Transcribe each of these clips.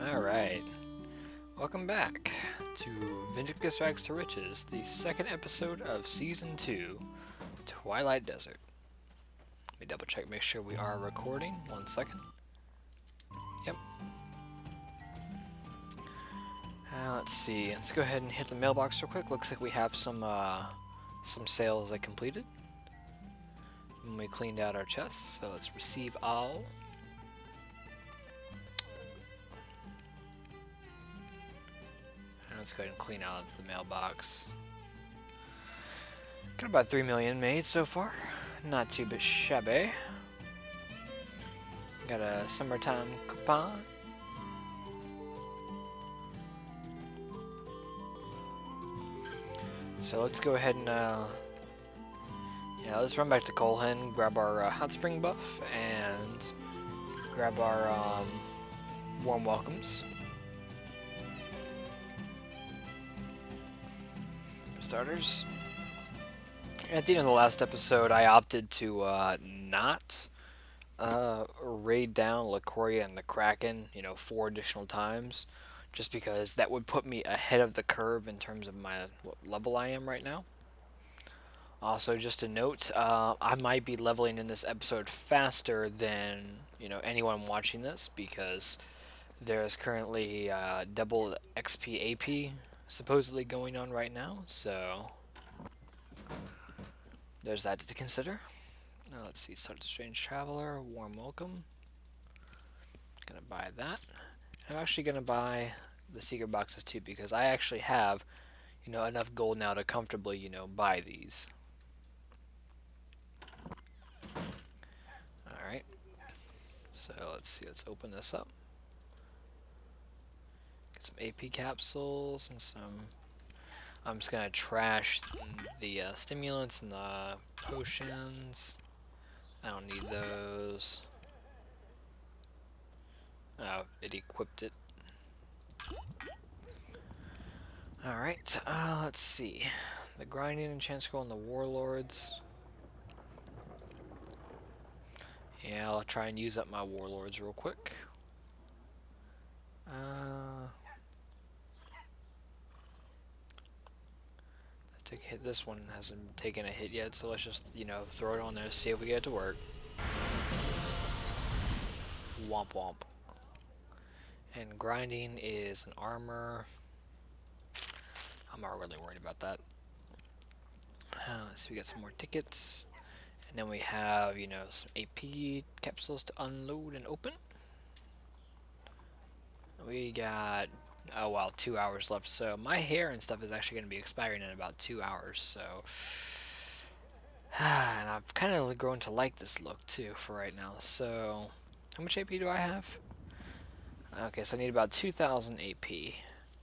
Alright, welcome back to Vindictus Rags to Riches, the second episode of Season 2, Twilight Desert. Let me double check, make sure we are recording. 1 second. Yep. Let's see, let's go ahead and hit the mailbox real quick. Looks like we have some sales I completed. And we cleaned out our chests, so let's receive all. Let's go ahead and clean out the mailbox. Got about 3 million made so far. Not too bit shabby. Got a summertime coupon. So let's go ahead and let's run back to Colehen, grab our hot spring buff, and grab our warm welcomes. Starters. At the end of the last episode, I opted to not raid down Lycoria and the Kraken, 4 additional times, just because that would put me ahead of the curve in terms of what level I am right now. Also, just a note, I might be leveling in this episode faster than anyone watching this, because there's currently double XP AP supposedly going on right now, so there's that to consider. Now let's see, start the Strange Traveler, warm welcome. Gonna buy that. I'm actually gonna buy the secret boxes too, because I actually have, enough gold now to comfortably, buy these. Alright. So let's see, let's open this up. Get some AP capsules and some. I'm just gonna trash the stimulants and the potions. I don't need those. Oh, it equipped it. Alright, let's see. The grinding enchant scroll and the warlords. Yeah, I'll try and use up my warlords real quick. Take a hit. This one hasn't taken a hit yet, so let's just, throw it on there, see if we get it to work. Womp womp. And grinding is an armor. I'm not really worried about that. So we got some more tickets. And then we have, some AP capsules to unload and open. We got, 2 hours left. So my hair and stuff is actually going to be expiring in about 2 hours. So, and I've kind of grown to like this look too for right now. So, how much AP do I have? Okay, so I need about 2,000 AP.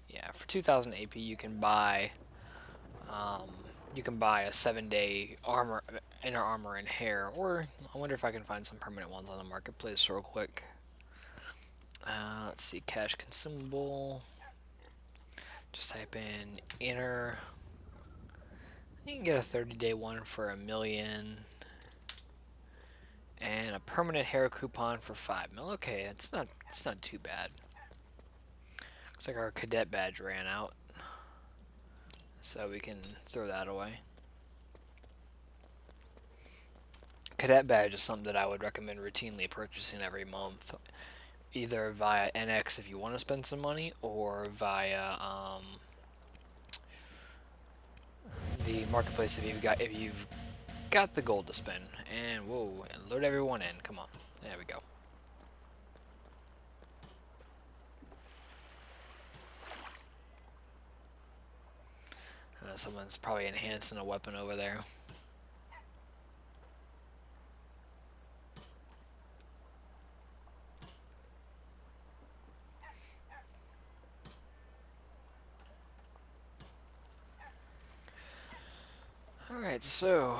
Yeah, for 2,000 AP you can buy a 7-day armor, inner armor and hair, or I wonder if I can find some permanent ones on the marketplace real quick. Let's see, cash consumable. Just type in inner. You can get a 30-day one for 1 million. And a permanent hair coupon for 5 mil. Okay, it's not too bad. Looks like our cadet badge ran out, so we can throw that away. Cadet badge is something that I would recommend routinely purchasing every month, either via NX if you want to spend some money, or via the marketplace if you've got the gold to spend. And whoa, and load everyone in. Come on, there we go. Someone's probably enhancing a weapon over there. Alright, so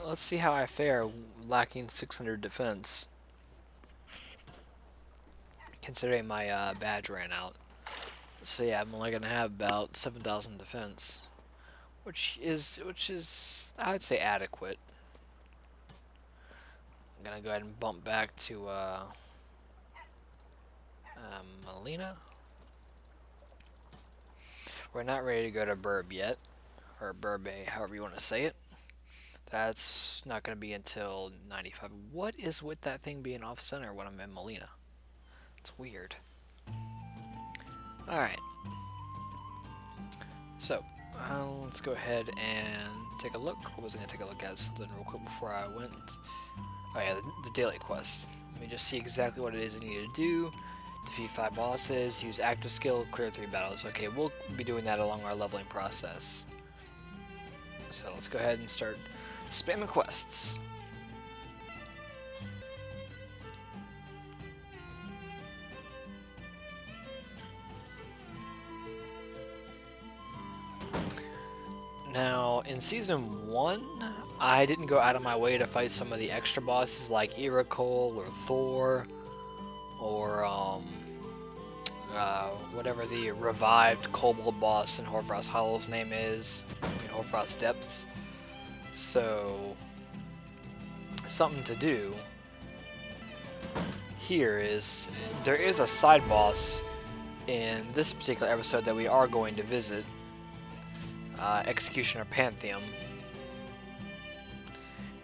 let's see how I fare lacking 600 defense, considering my badge ran out. So yeah, I'm only gonna have about 7,000 defense, which is I'd say adequate. I'm gonna go ahead and bump back to Melina. We're not ready to go to Burb yet, or Burbe, however you want to say it. That's not going to be until 95. What is with that thing being off-center when I'm in Melina? It's weird. Alright. So, let's go ahead and take a look. I was going to take a look at something real quick before I went. Oh yeah, the daily quest. Let me just see exactly what it is I need to do. Defeat 5 bosses, use active skill, clear 3 battles. Okay, we'll be doing that along our leveling process. So let's go ahead and start spamming quests. Now, in Season 1, I didn't go out of my way to fight some of the extra bosses like Irakol or Thor or whatever the revived kobold boss in Hoarfrost Hollow's name is, in Hoarfrost Depths. So, something to do here is, there is a side boss in this particular episode that we are going to visit, Executioner Pantheon.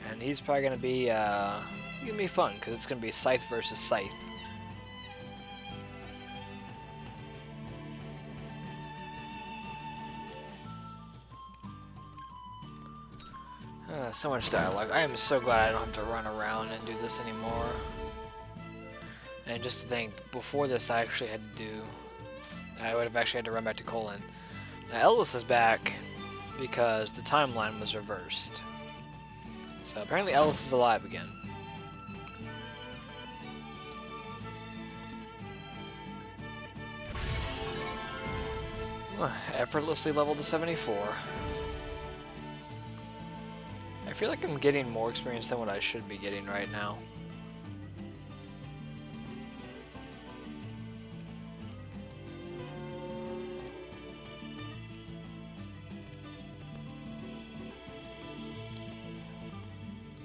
And he's probably going to be, fun, because it's going to be Scythe versus Scythe. So much dialogue. I am so glad I don't have to run around and do this anymore. And just to think, before this I actually had to do... I would have actually had to run back to Colin. Now Ellis is back because the timeline was reversed. So apparently Ellis is alive again. Effortlessly leveled to 74. I feel like I'm getting more experience than what I should be getting right now.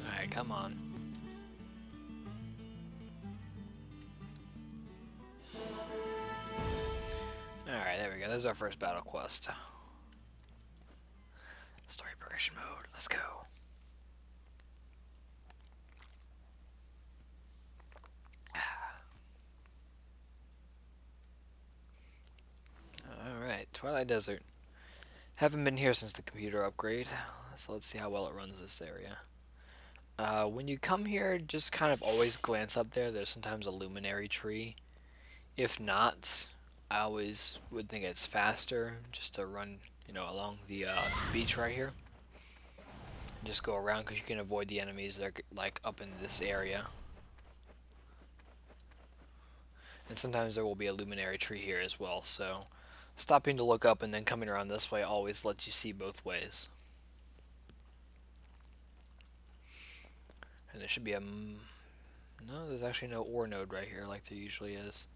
Alright, come on. Alright, there we go. There's our first battle quest. Story progression mode. Let's go. Alright, Twilight Desert. Haven't been here since the computer upgrade, so let's see how well it runs this area. When you come here, just kind of always glance up there. There's sometimes a luminary tree. If not, I always would think it's faster just to run, along the beach right here. And just go around because you can avoid the enemies that are like up in this area. And sometimes there will be a luminary tree here as well, so stopping to look up and then coming around this way always lets you see both ways. And there should be a... No, there's actually no ore node right here like there usually is.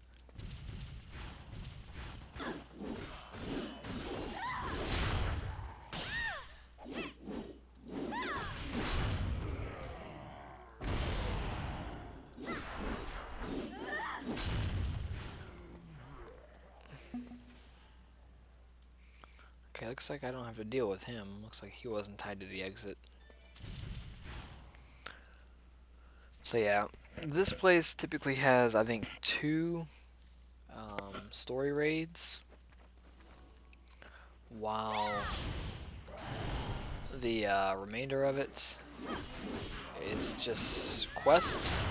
Okay, looks like I don't have to deal with him. Looks like he wasn't tied to the exit. So yeah, this place typically has, I think, 2 story raids, while the remainder of it is just quests.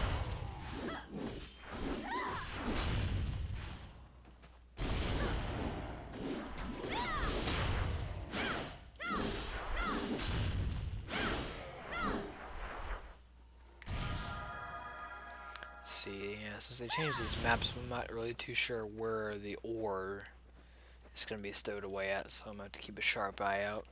See, yeah, since they changed these maps, I'm not really too sure where the ore is going to be stowed away at, so I'm going to have to keep a sharp eye out.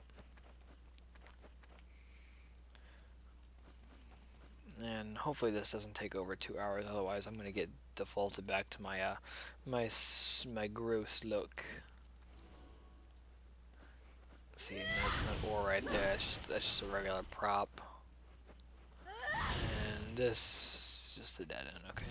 And hopefully this doesn't take over 2 hours, otherwise I'm going to get defaulted back to my my gross look. See, that's not ore right there, that's just a regular prop. And this... just a dead end, okay.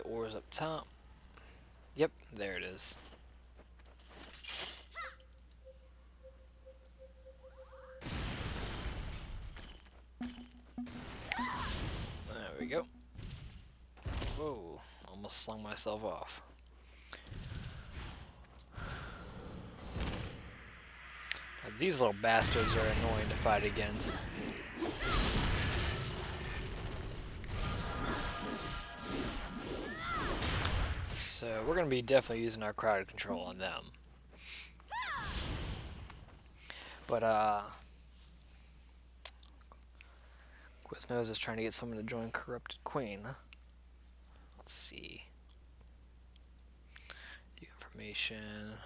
ores up top. Yep, there it is. There we go. Whoa, almost slung myself off. Now, these little bastards are annoying to fight against. So we're going to be definitely using our crowd control on them. But, Quiznos is trying to get someone to join Corrupted Queen. Let's see. The information.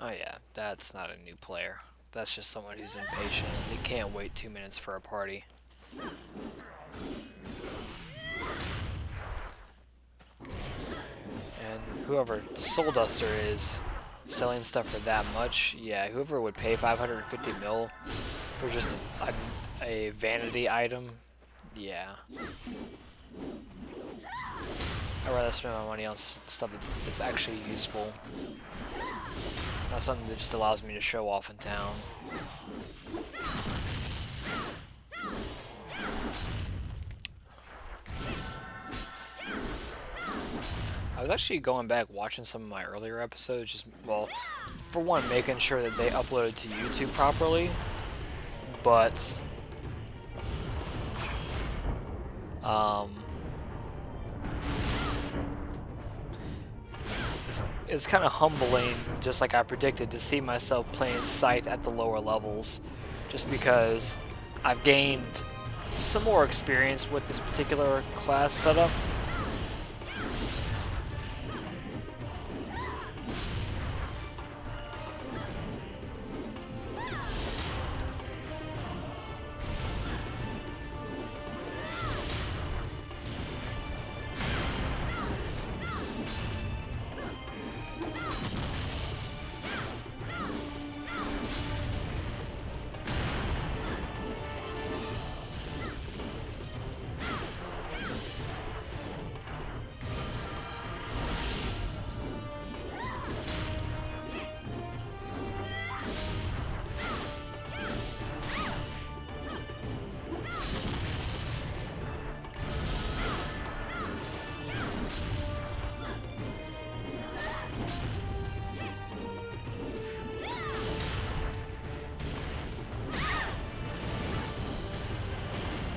Oh yeah, that's not a new player. That's just someone who's impatient. They can't wait 2 minutes for a party. And whoever the Soul Duster is selling stuff for that much, yeah, whoever would pay 550 mil for just a vanity item, yeah. I'd rather spend my money on stuff that's actually useful. Not something that just allows me to show off in town. I was actually going back watching some of my earlier episodes, just, well, for one, making sure that they uploaded to YouTube properly, but it's kind of humbling, just like I predicted, to see myself playing Scythe at the lower levels, just because I've gained some more experience with this particular class setup.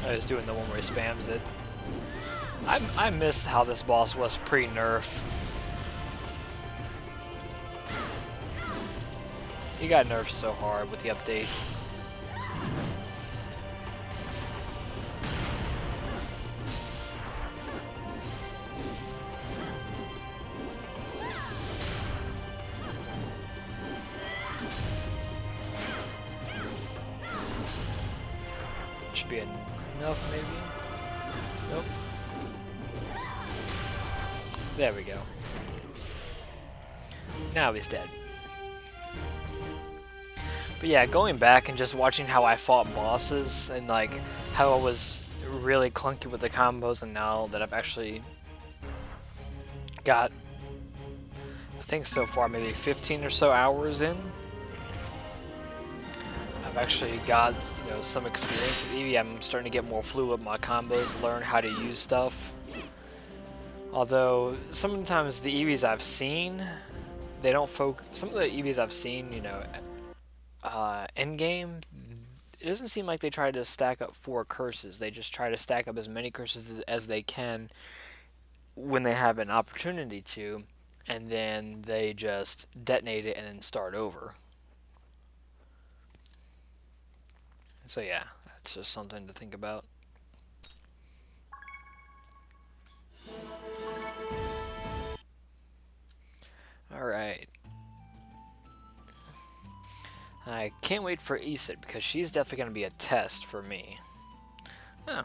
I was doing the one where he spams it. I miss how this boss was pre-nerf. He got nerfed so hard with the update. Should be enough, maybe? Nope. There we go. Now he's dead. But yeah, going back and just watching how I fought bosses and like how I was really clunky with the combos, and now that I've actually got, I think so far maybe 15 or so hours in, I've actually got, you know, some experience with Eevee. I'm starting to get more fluid with my combos, learn how to use stuff. Although sometimes the Eevees I've seen, they don't focus. Some of the Eevees I've seen, you know, end game, it doesn't seem like they try to stack up 4 curses. They just try to stack up as many curses as they can when they have an opportunity to, and then they just detonate it and then start over. So yeah, that's just something to think about. Alright. I can't wait for Isid, because she's definitely going to be a test for me. Oh.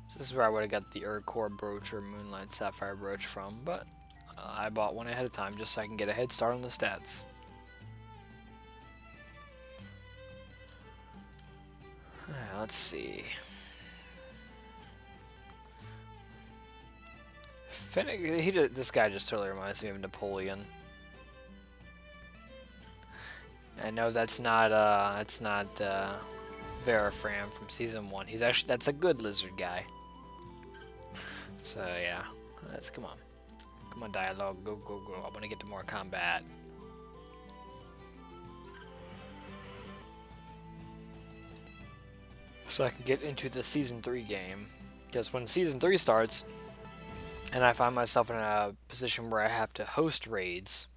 So this is where I would have got the Core brooch or Moonlight Sapphire brooch from, but I bought one ahead of time just so I can get a head start on the stats. Let's see. This guy just totally reminds me of Napoleon. I know that's not Verifram from season 1. That's a good lizard guy. So yeah, come on dialogue, go go go. I want to get to more combat. So I can get into the season 3 game, because when season 3 starts, and I find myself in a position where I have to host raids,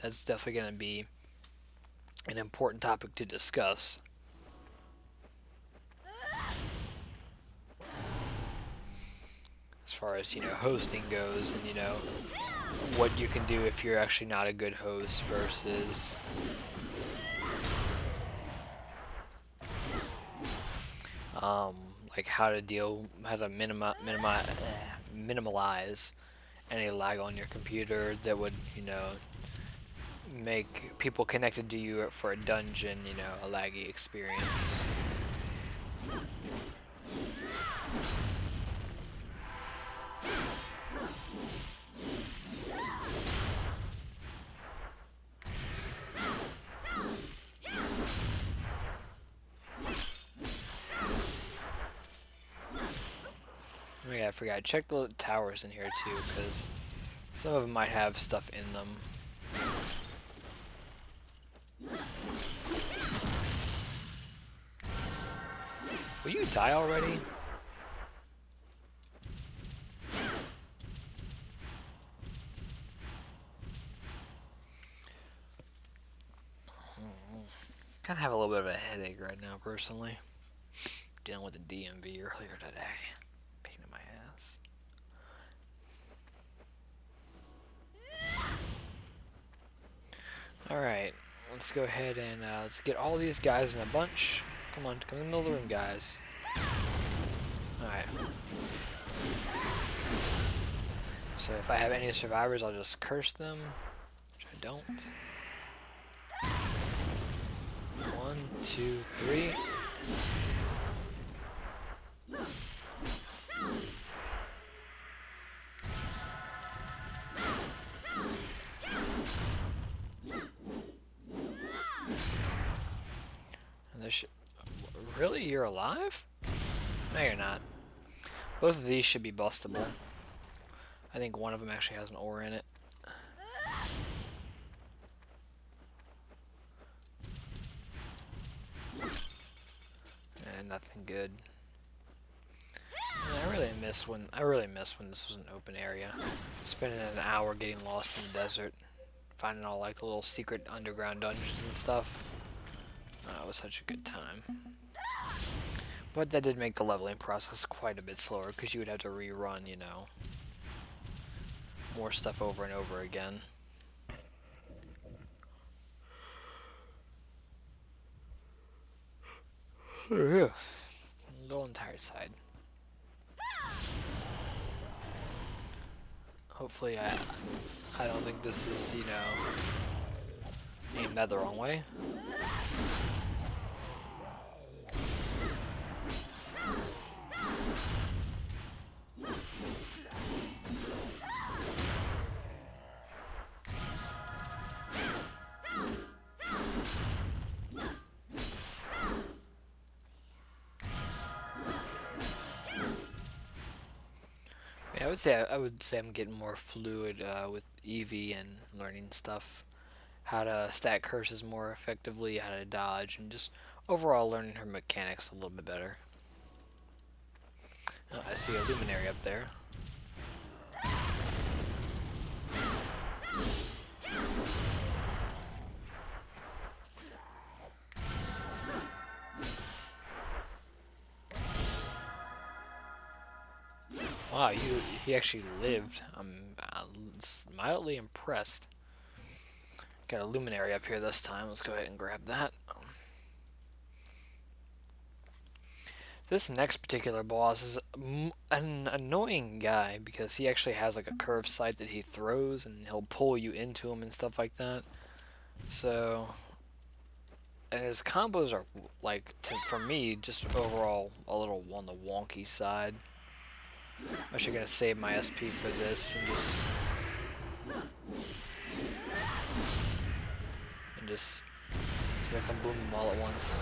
that's definitely going to be an important topic to discuss. As far as, hosting goes, and, what you can do if you're actually not a good host versus like how to minimalize any lag on your computer that would, make people connected to you for a dungeon, a laggy experience. Oh yeah, I forgot. Check the towers in here too, because some of them might have stuff in them. Will you die already? Kind of have a little bit of a headache right now, personally. Dealing with the DMV earlier today. Pain in my ass. Alright, let's go ahead and let's get all these guys in a bunch. Come on, come in the middle of the room, guys. Alright. So if I have any survivors, I'll just curse them, which I don't. 1, 2, 3. And this really? You're alive? No, you're not. Both of these should be bustable. I think one of them actually has an ore in it. And nothing good. And I really miss when this was an open area. Spending an hour getting lost in the desert, finding all like the little secret underground dungeons and stuff. It was such a good time. But that did make the leveling process quite a bit slower, because you would have to rerun, more stuff over and over again. A little tired side. Hopefully I don't think this is, aimed at the wrong way. Yeah, I would say I'm getting more fluid with EV and learning stuff, how to stack curses more effectively, how to dodge, and just overall learning her mechanics a little bit better. Oh, I see a luminary up there. Wow, he actually lived. I'm mildly impressed. Got a luminary up here this time. Let's go ahead and grab that. This next particular boss is an annoying guy, because he actually has like a curved sight that he throws, and he'll pull you into him and stuff like that. So, and his combos are like, for me, just overall a little on the wonky side. I'm actually gonna save my SP for this and just see if I can boom them all at once.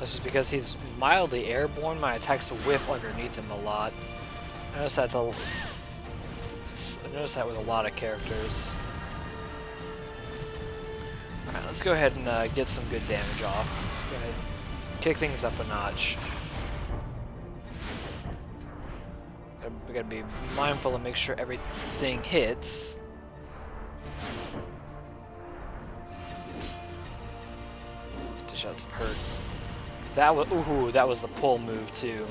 This is because he's mildly airborne. My attacks whiff underneath him a lot. I notice that's I noticed that with a lot of characters. Alright, let's go ahead and get some good damage off. Let's go ahead and kick things up a notch. We gotta be mindful and make sure everything hits. Let's dish out some hurt. That was that was the pull move too.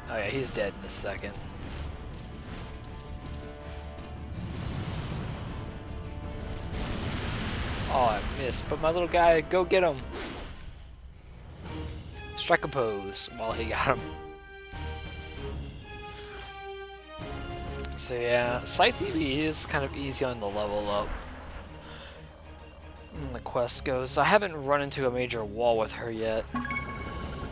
Oh yeah, he's dead in a second. Oh, I missed. But my little guy, go get him. Strike a pose while he got him. So yeah, Scythe EV is kind of easy on the level up. And the quest goes. I haven't run into a major wall with her yet.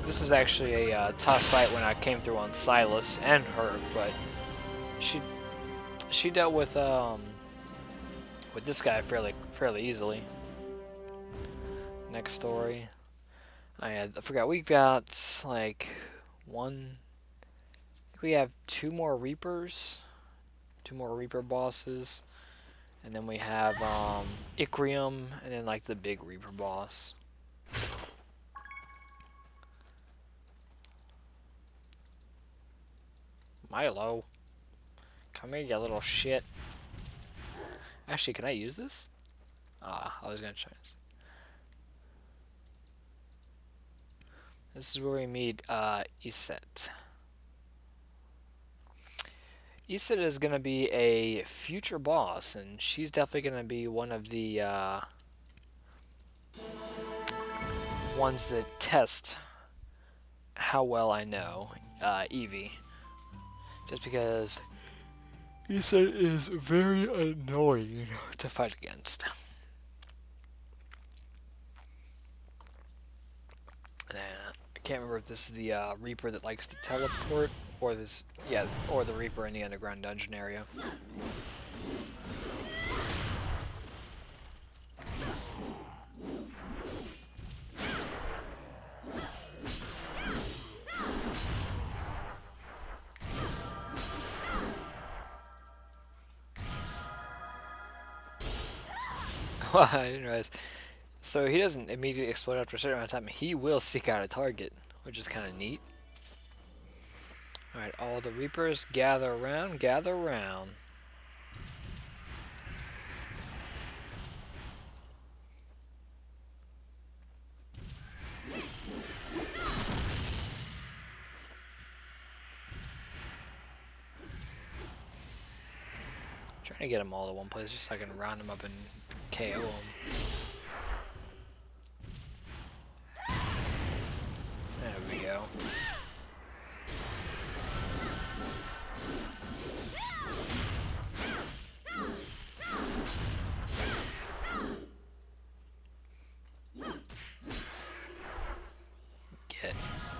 This is actually a tough fight when I came through on Silas and her, but she dealt with this guy fairly easily. Next story, I forgot we got like I think we have two more Reaper bosses, and then we have Icrium, and then like the big Reaper boss. Milo, come here, you little shit. Actually, can I use this? I was gonna try this. This is where we meet Iset. Iset is gonna be a future boss, and she's definitely gonna be one of the ones that test how well I know Eevee. Just because Iset is very annoying to fight against. And, I can't remember if this is the Reaper that likes to teleport, or or the Reaper in the underground dungeon area. I didn't realize. So he doesn't immediately explode after a certain amount of time. He will seek out a target, which is kind of neat. Alright, all the Reapers, gather around, gather around. Trying to get them all to one place just so I can round them up and KO them. There we go.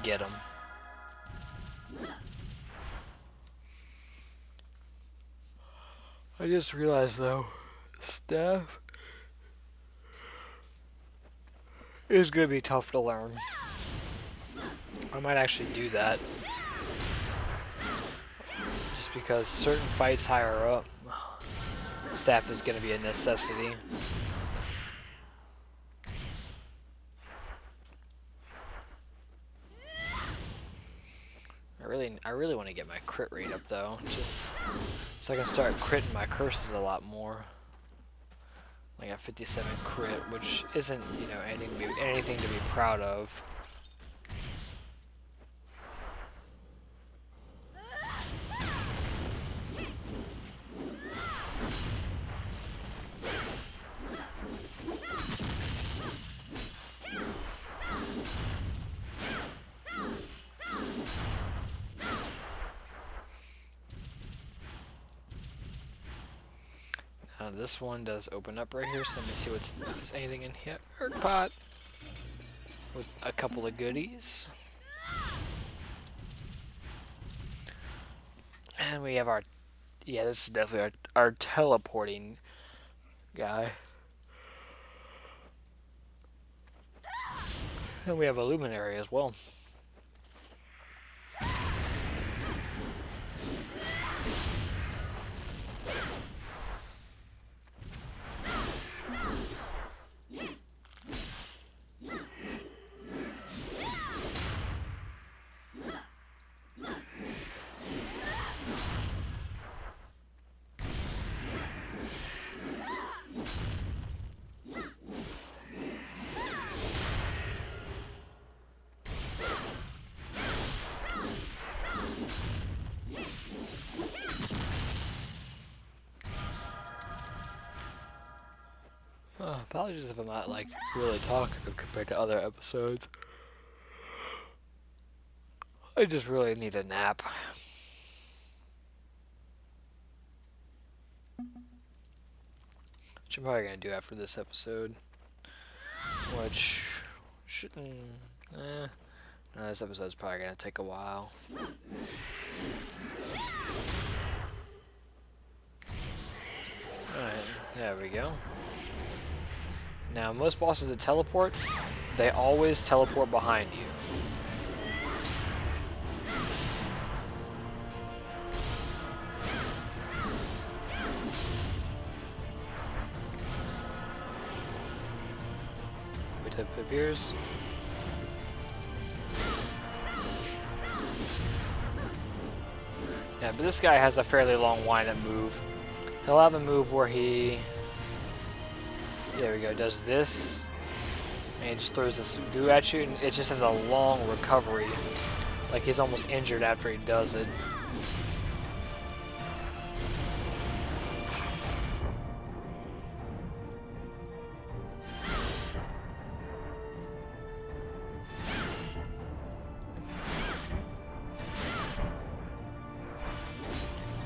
Get them. I just realized though Staff is gonna be tough to learn. I might actually do that. Just because certain fights higher up, staff is gonna be a necessity. I really want to get my crit rate up though, just so I can start critting my curses a lot more. Like a 57 crit, which isn't, you know, anything to be proud of. This one does open up right here, so let me see if there's anything in here. Herc pot with a couple of goodies. And we have yeah, this is definitely our teleporting guy. And we have a luminary as well. Apologies if I'm not like really talkative compared to other episodes. I just really need a nap. Which I'm probably gonna do after this episode. Which shouldn't. No, this episode's probably gonna take a while. Alright, there we go. Now, most bosses that teleport, they always teleport behind you. Wait till it appears. Yeah, but this guy has a fairly long wind-up move. He'll have a move where he... There we go, does this, and he just throws this goo at you, and it just has a long recovery. Like he's almost injured after he does it.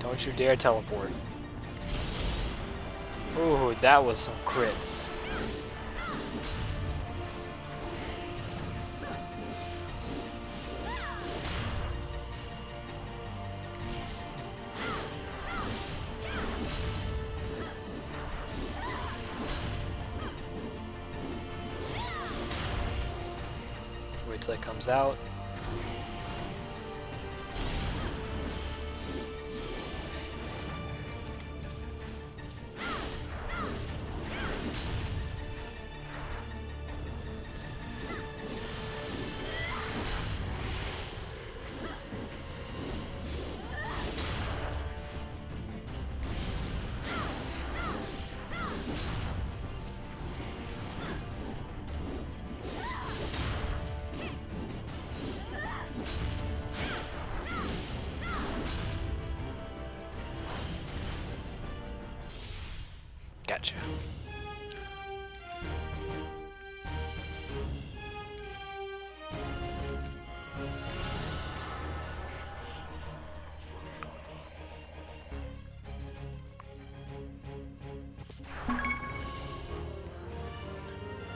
Don't you dare teleport. Ooh, that was some crits. Wait till it comes out. Gotcha.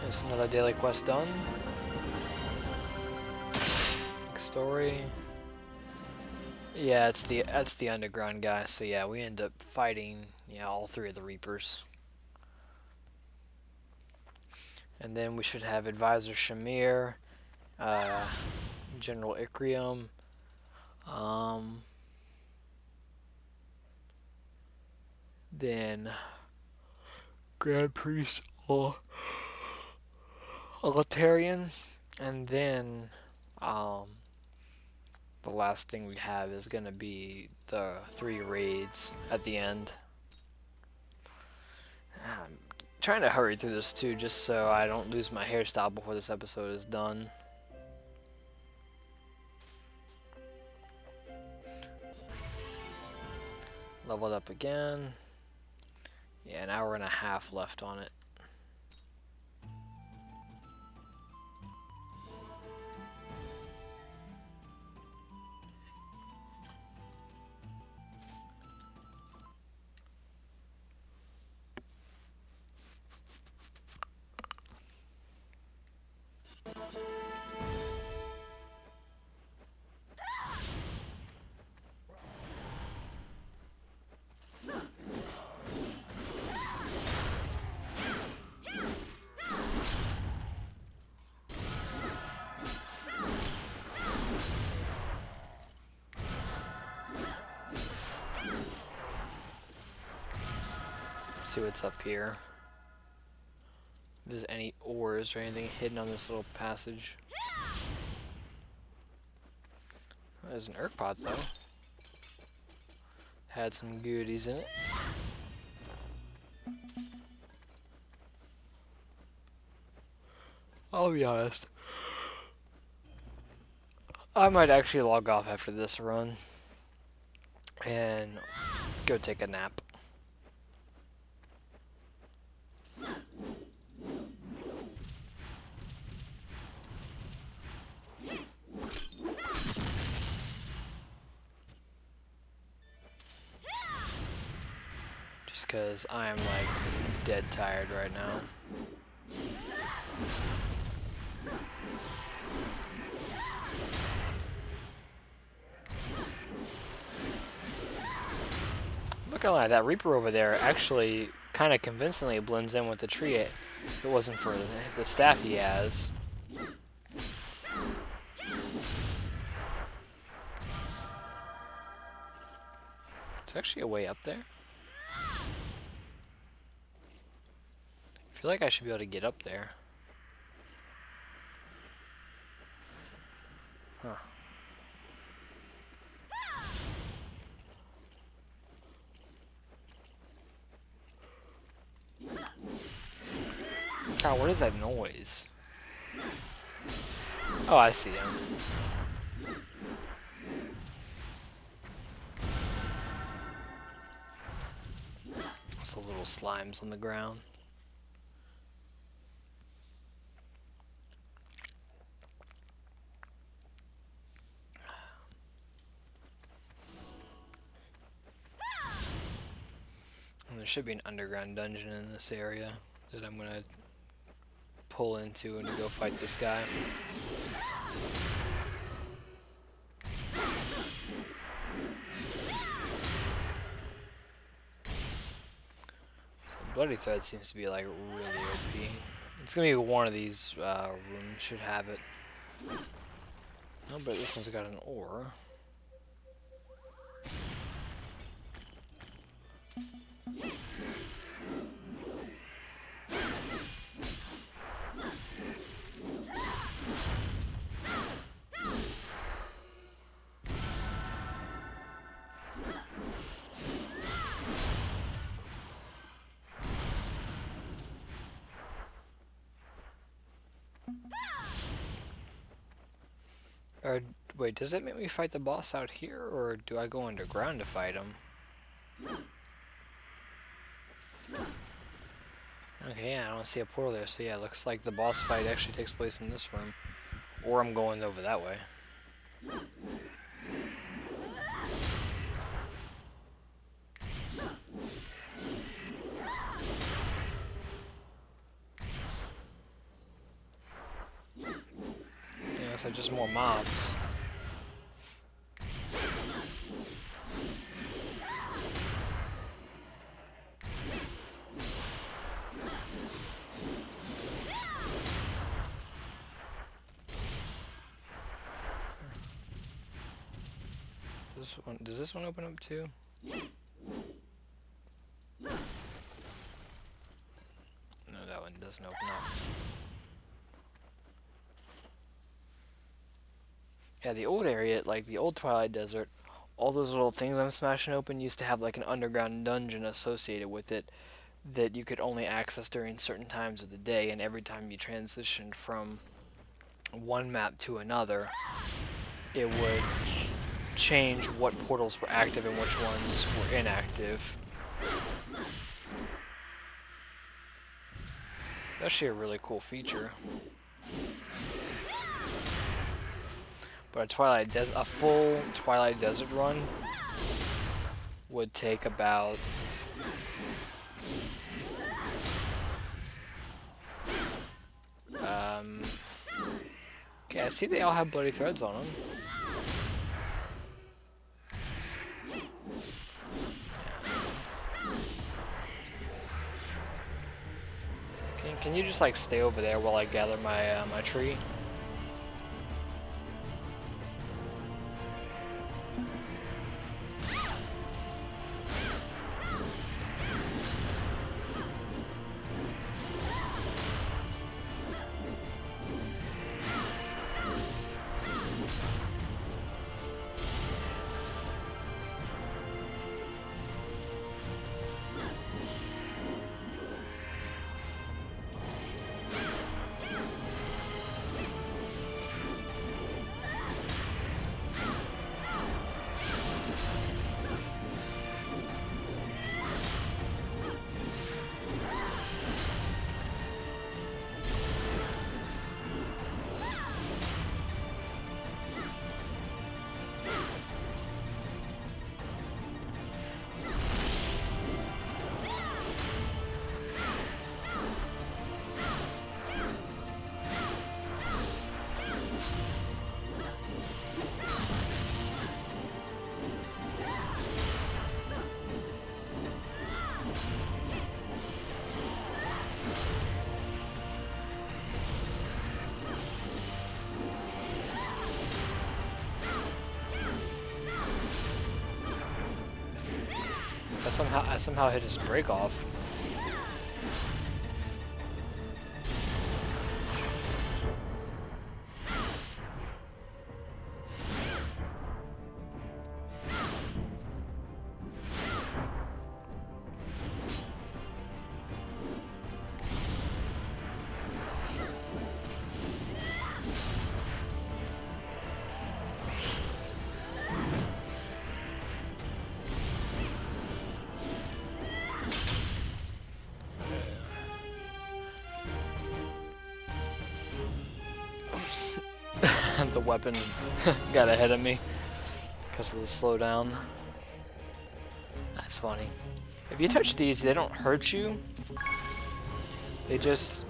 There's another daily quest done. Next story. Yeah, that's the underground guy. So yeah, we end up fighting all three of the Reapers. And then we should have Advisor Shamir, General Ikrium, then Grand Priest Alatarian, and then the last thing we have is going to be the 3 raids at the end. I'm trying to hurry through this too, just so I don't lose my hairstyle before this episode is done. Leveled up again. Yeah, an hour and a half left on it. See what's up here. If there's any ores or anything hidden on this little passage. There's an Urkpot though. Had some goodies in it. I'll be honest. I might actually log off after this run and go take a nap. Just because I am like dead tired right now. Not gonna lie, that Reaper over there actually kind of convincingly blends in with the tree if it wasn't for the staff he has. It's actually a way up there. I feel like I should be able to get up there. Huh. God, what is that noise? Oh, I see him. There's the little slimes on the ground. And there should be an underground dungeon in this area that I'm gonna pull into and to go fight this guy. Bloody Thread seems to be like really OP. It's gonna be one of these rooms should have it. No, but this one's got an ore. Or wait, does it make me fight the boss out here, or do I go underground to fight him? Okay, yeah, I don't see a portal there, so yeah, looks like the boss fight actually takes place in this room. Or I'm going over that way. Yeah, so just more mobs. This one, does this one open up too? No, that one doesn't open up. Yeah, the old area, like the old Twilight Desert, all those little things I'm smashing open used to have like an underground dungeon associated with it that you could only access during certain times of the day, and every time you transitioned from one map to another, it would change what portals were active and which ones were inactive. That's actually a really cool feature. But a full Twilight Desert run would take about okay, I see they all have bloody threads on them. Can you just like stay over there while I gather my my tree? I somehow hit his break off. The weapon got ahead of me because of the slowdown. That's funny. If you touch these, they don't hurt you. They just...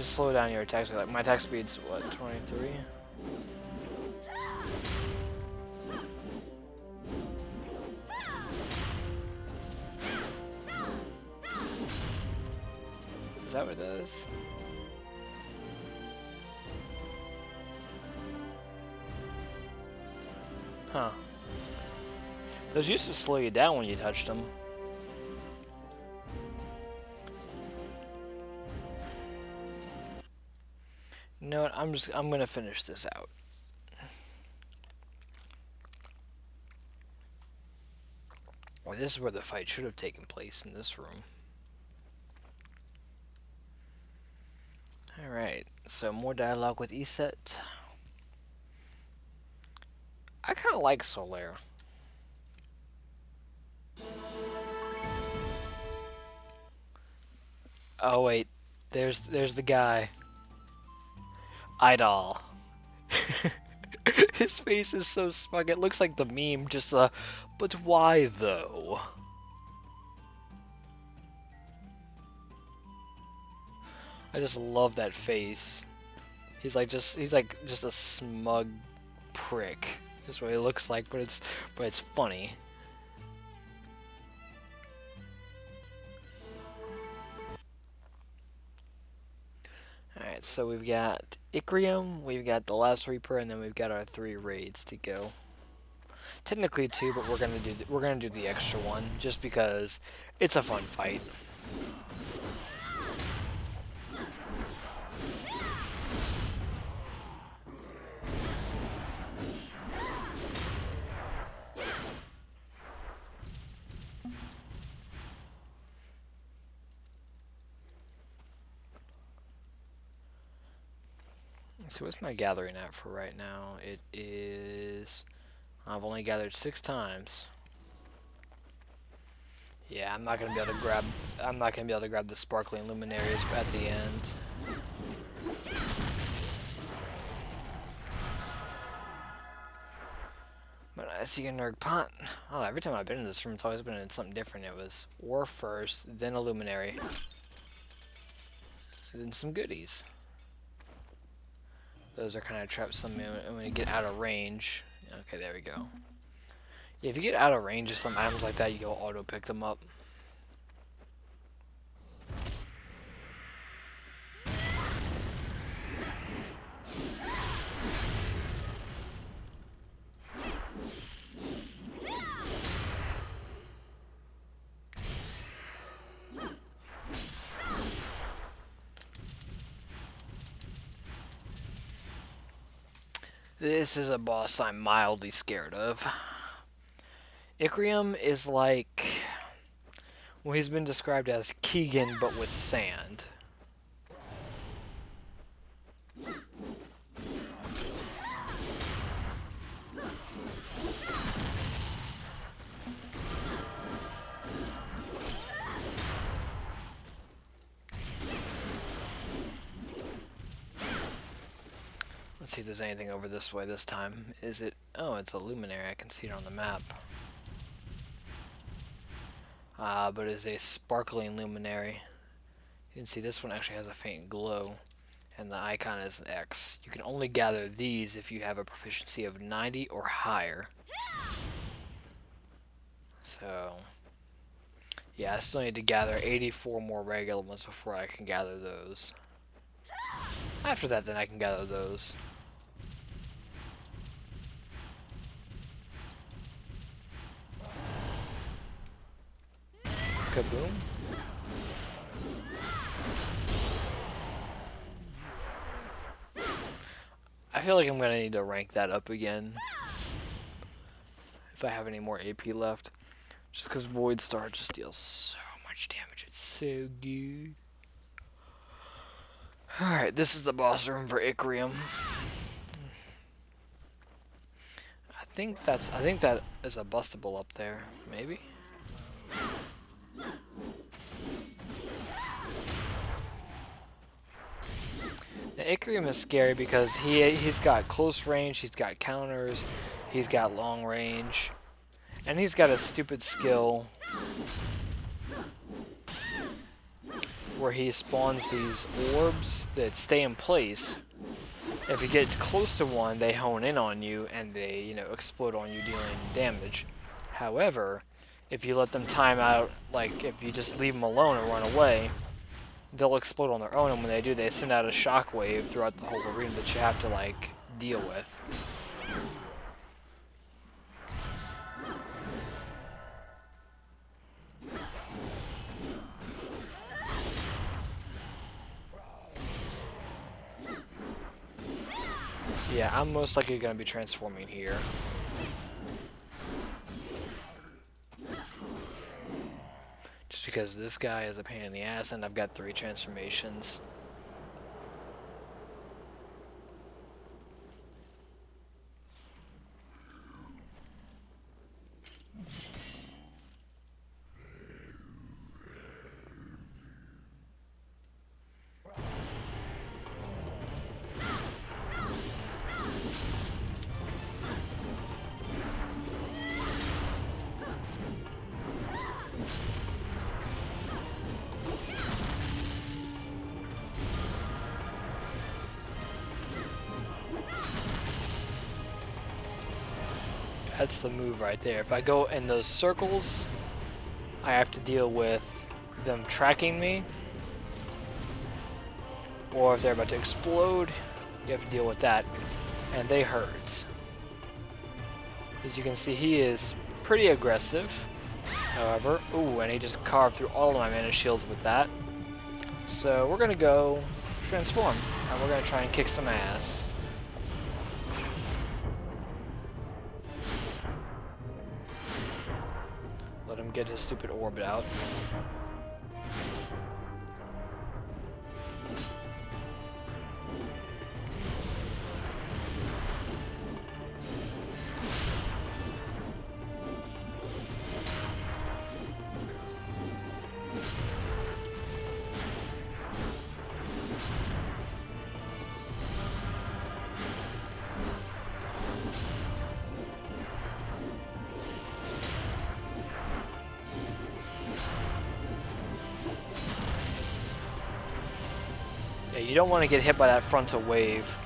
slow down your attack speed. Like my attack speed's what, 23? Is that what it does? Huh. Those used to slow you down when you touched them. You know what? I'm gonna finish this out. Well, this is where the fight should have taken place, in this room. Alright, so more dialogue with Iset. I kind of like Solaire. Oh wait, there's the guy. Idol. His face is so smug, it looks like the meme, just but why though? I just love that face. He's like just a smug prick. That's what he looks like, but it's funny. Alright, So we've got Icrium, we've got the Last Reaper, and then we've got our 3 raids to go. Technically 2, but we're gonna do the extra one just because it's a fun fight. So what's my gathering at for right now? It is... I've only gathered 6 times. Yeah, I'm not gonna be able to grab the sparkling luminaries at the end. But I see a Nurg Pot. Oh, every time I've been in this room, it's always been in something different. It was War first, then a luminary, and then some goodies. Those are kind of trapped some when you get out of range. Okay, there we go. Yeah, if you get out of range of some items like that, you go auto pick them up. This is a boss I'm mildly scared of. Icrium is like... Well, he's been described as Keegan, but with sand. Let's see if there's anything over this way this time. Is it... Oh, it's a luminary. I can see it on the map. But it's a sparkling luminary. You can see this one actually has a faint glow. And the icon is an X. You can only gather these if you have a proficiency of 90 or higher. So... Yeah, I still need to gather 84 more regular ones before I can gather those. After that, then I can gather those. Kaboom. I feel like I'm gonna need to rank that up again if I have any more AP left. Just because Void Star just deals so much damage. It's so good. Alright, this is the boss room for Icrium. I think that is a bustable up there, maybe? Now, Icrium is scary because he's got close range, he's got counters, he's got long range, and he's got a stupid skill where he spawns these orbs that stay in place. If you get close to one, they hone in on you and they, you know, explode on you, dealing damage. However, if you let them time out, like if you just leave them alone and run away, they'll explode on their own, and when they do, they send out a shockwave throughout the whole arena that you have to, like, deal with. Yeah, I'm most likely going to be transforming here. Just because this guy is a pain in the ass, and I've got 3 transformations. That's the move right there. If I go in those circles, I have to deal with them tracking me. or if they're about to explode, you have to deal with that, and they hurt. As you can see, he is pretty aggressive. However, ooh, and he just carved through all of my mana shields with that. So we're gonna go transform, and we're gonna try and kick some ass. Let him get his stupid orbit out. Yeah, you don't want to get hit by that frontal wave.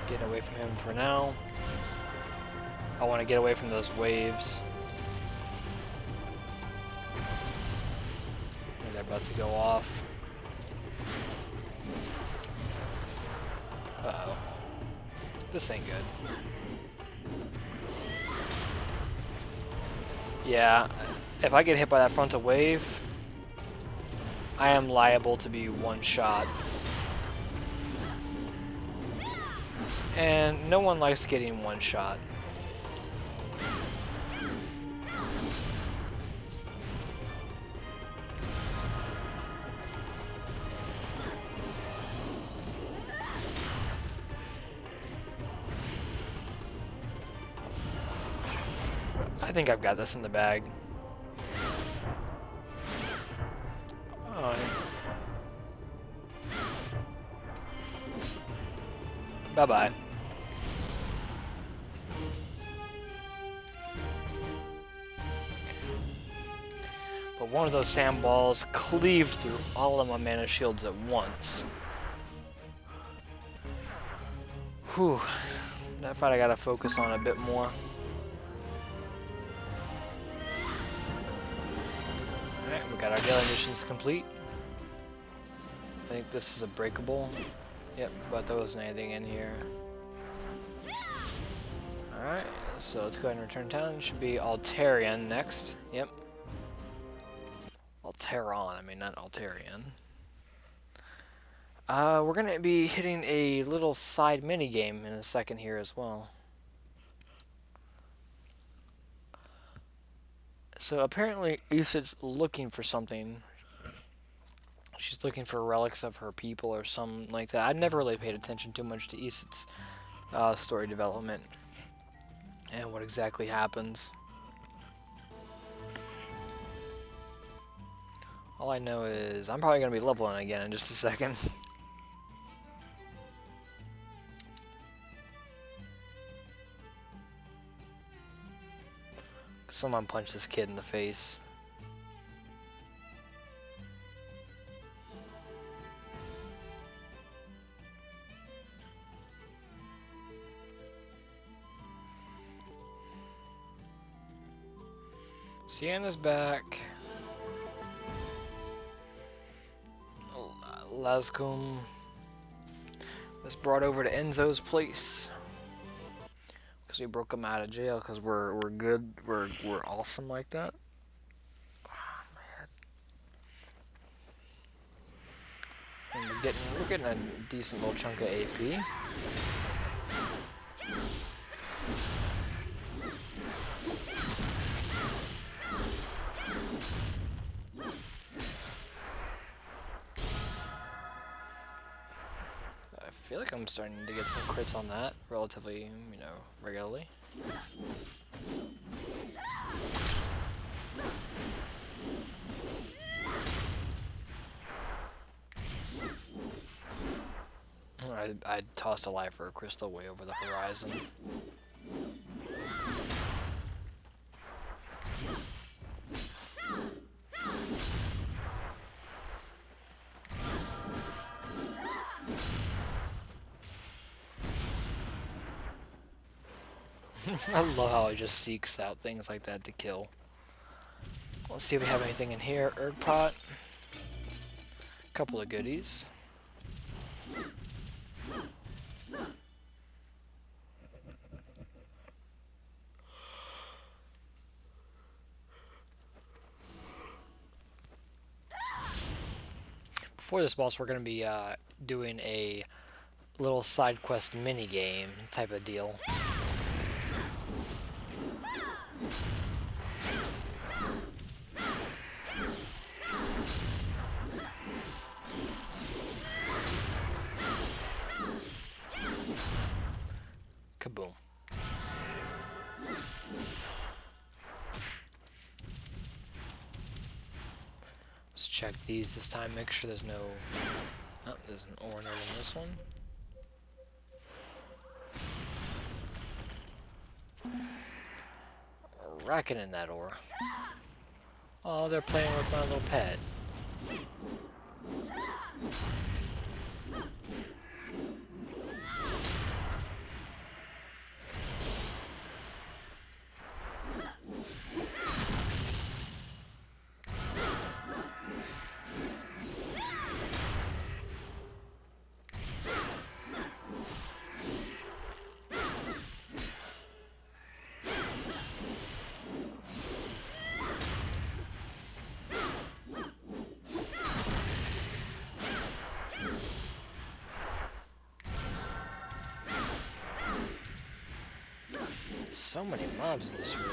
Get away from him for now. I want to get away from those waves. And they're about to go off. Uh-oh. This ain't good. Yeah, if I get hit by that frontal wave, I am liable to be one shot. And no one likes getting one shot. I think I've got this in the bag. Oh. Bye-bye. But one of those sand balls cleaved through all of my mana shields at once. Whew. That fight I gotta focus on a bit more. Alright, we got our daily missions complete. I think this is a breakable. Yep, but there wasn't anything in here. Alright, so let's go ahead and return to town. Should be Altarian next. Yep. Alteron, I mean not Altarian. We're gonna be hitting a little side mini game in a second here as well. So apparently Isa's looking for something. She's looking for relics of her people or something like that. I never really paid attention too much to Isa's story development and what exactly happens. All I know is I'm probably going to be leveling again in just a second. Someone punched this kid in the face. Sienna's back. Lascombe was brought over to Enzo's place because we broke him out of jail because we're good, we're awesome like that. Oh, man. And we're getting a decent little chunk of AP. I feel like I'm starting to get some crits on that relatively, you know, regularly. I tossed a life for a crystal way over the horizon. I love how it just seeks out things like that to kill. Let's see if we have anything in here. Erg pot. Couple of goodies. Before this boss, we're going to be doing a little side quest mini game type of deal. Kaboom. Let's check these this time, make sure there's no... Oh, there's an ore node in this one. Racking in that ore. Oh, they're playing with my little pet. So many mobs in this room.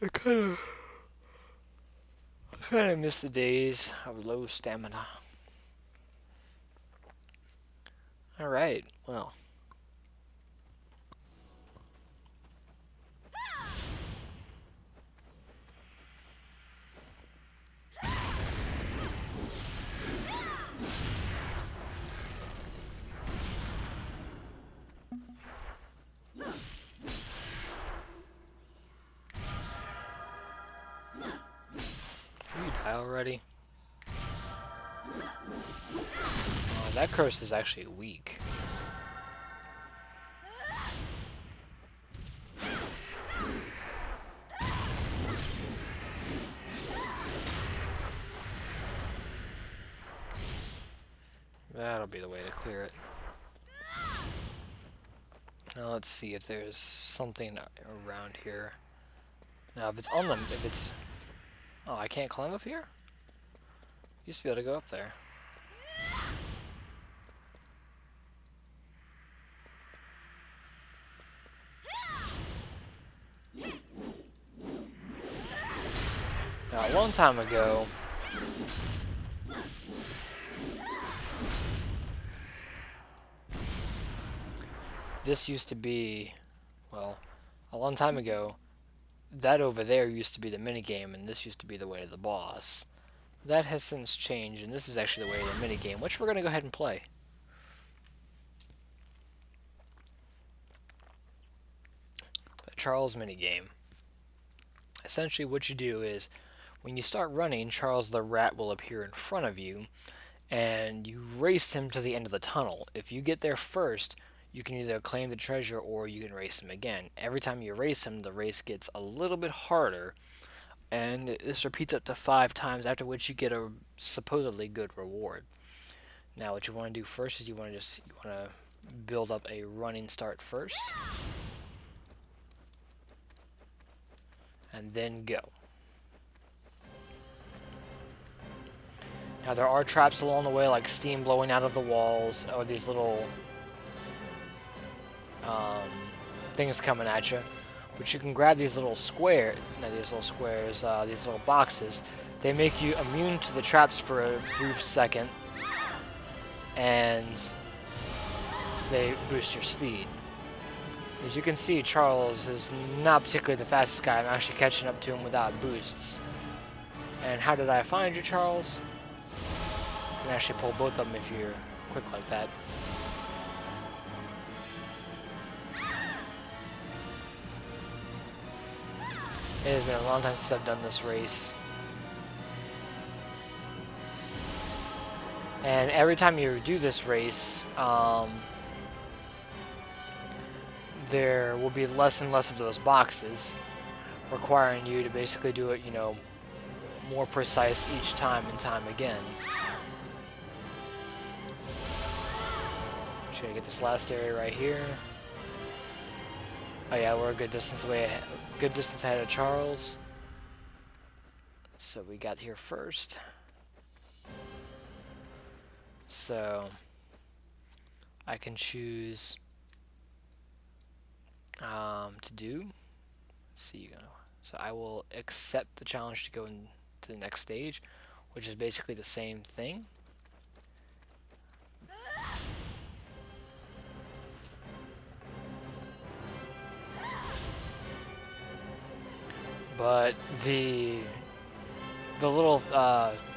I kind of miss the days of low stamina. Alright, well. You die already? Oh, that curse is actually weak. That'll be the way to clear it. Now let's see if there's something around here. Now if it's on them, if it's... Oh, I can't climb up here? Used to be able to go up there. Now a long time ago... This used to be, well, a long time ago, that over there used to be the minigame, and this used to be the way to the boss. That has since changed, and this is actually the way to the minigame, which we're going to go ahead and play. The Charles minigame. Essentially what you do is, when you start running, Charles the Rat will appear in front of you, and you race him to the end of the tunnel. If you get there first, you can either claim the treasure or you can race him again. Every time you race him, the race gets a little bit harder, and this repeats up to 5 times, after which you get a supposedly good reward. Now what you want to do first is you want to build up a running start first, and then go. Now there are traps along the way, like steam blowing out of the walls, or these little things coming at you. But you can grab these little squares, these little boxes. They make you immune to the traps for a brief second, and they boost your speed. As you can see, Charles is not particularly the fastest guy. I'm actually catching up to him without boosts. And how did I find you, Charles? can actually pull both of them if you're quick like that. It has been a long time since I've done this race. And every time you do this race, there will be less and less of those boxes, requiring you to basically do it, you know, more precise each time and time again. Just gonna get this last area right here. Oh yeah, we're a good distance away, good distance ahead of Charles. So we got here first. So I can choose to do. See, so I will accept the challenge to go into the next stage, which is basically the same thing. But the little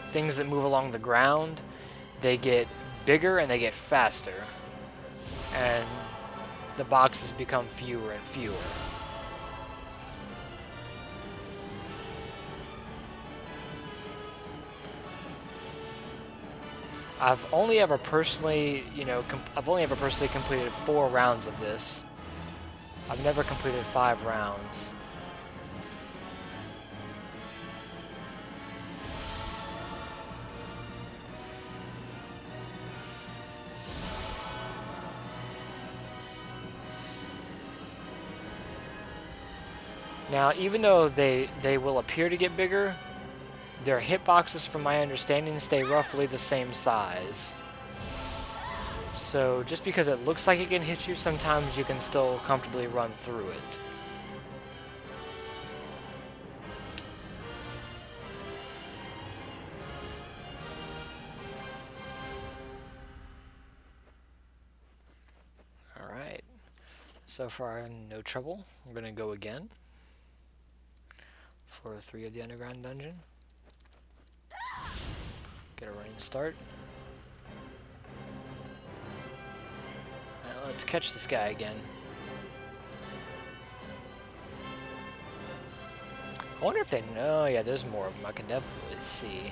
things that move along the ground, they get bigger and they get faster, and the boxes become fewer and fewer. I've only ever personally, completed 4 rounds of this. I've never completed 5 rounds. Now, even though they will appear to get bigger, their hitboxes, from my understanding, stay roughly the same size. So just because it looks like it can hit you, sometimes you can still comfortably run through it. Alright, so far no trouble. We're going to go again for 3 of the underground dungeon. Get a running start. Alright, let's catch this guy again. I wonder if they know. Yeah, there's more of them. I can definitely see.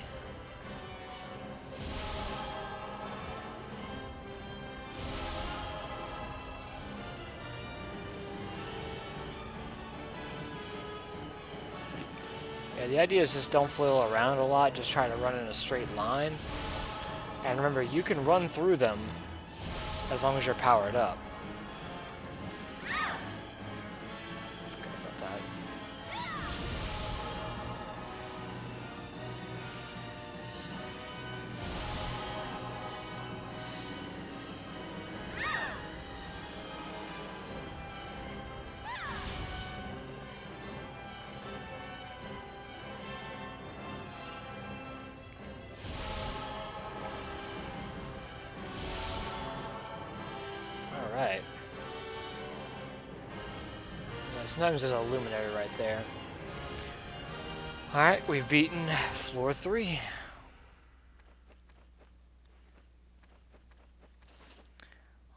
Yeah, the idea is just don't flail around a lot, just try to run in a straight line. And remember, you can run through them as long as you're powered up. Forgot about that. Alright. Yeah, sometimes there's a luminary right there. Alright, we've beaten floor 3.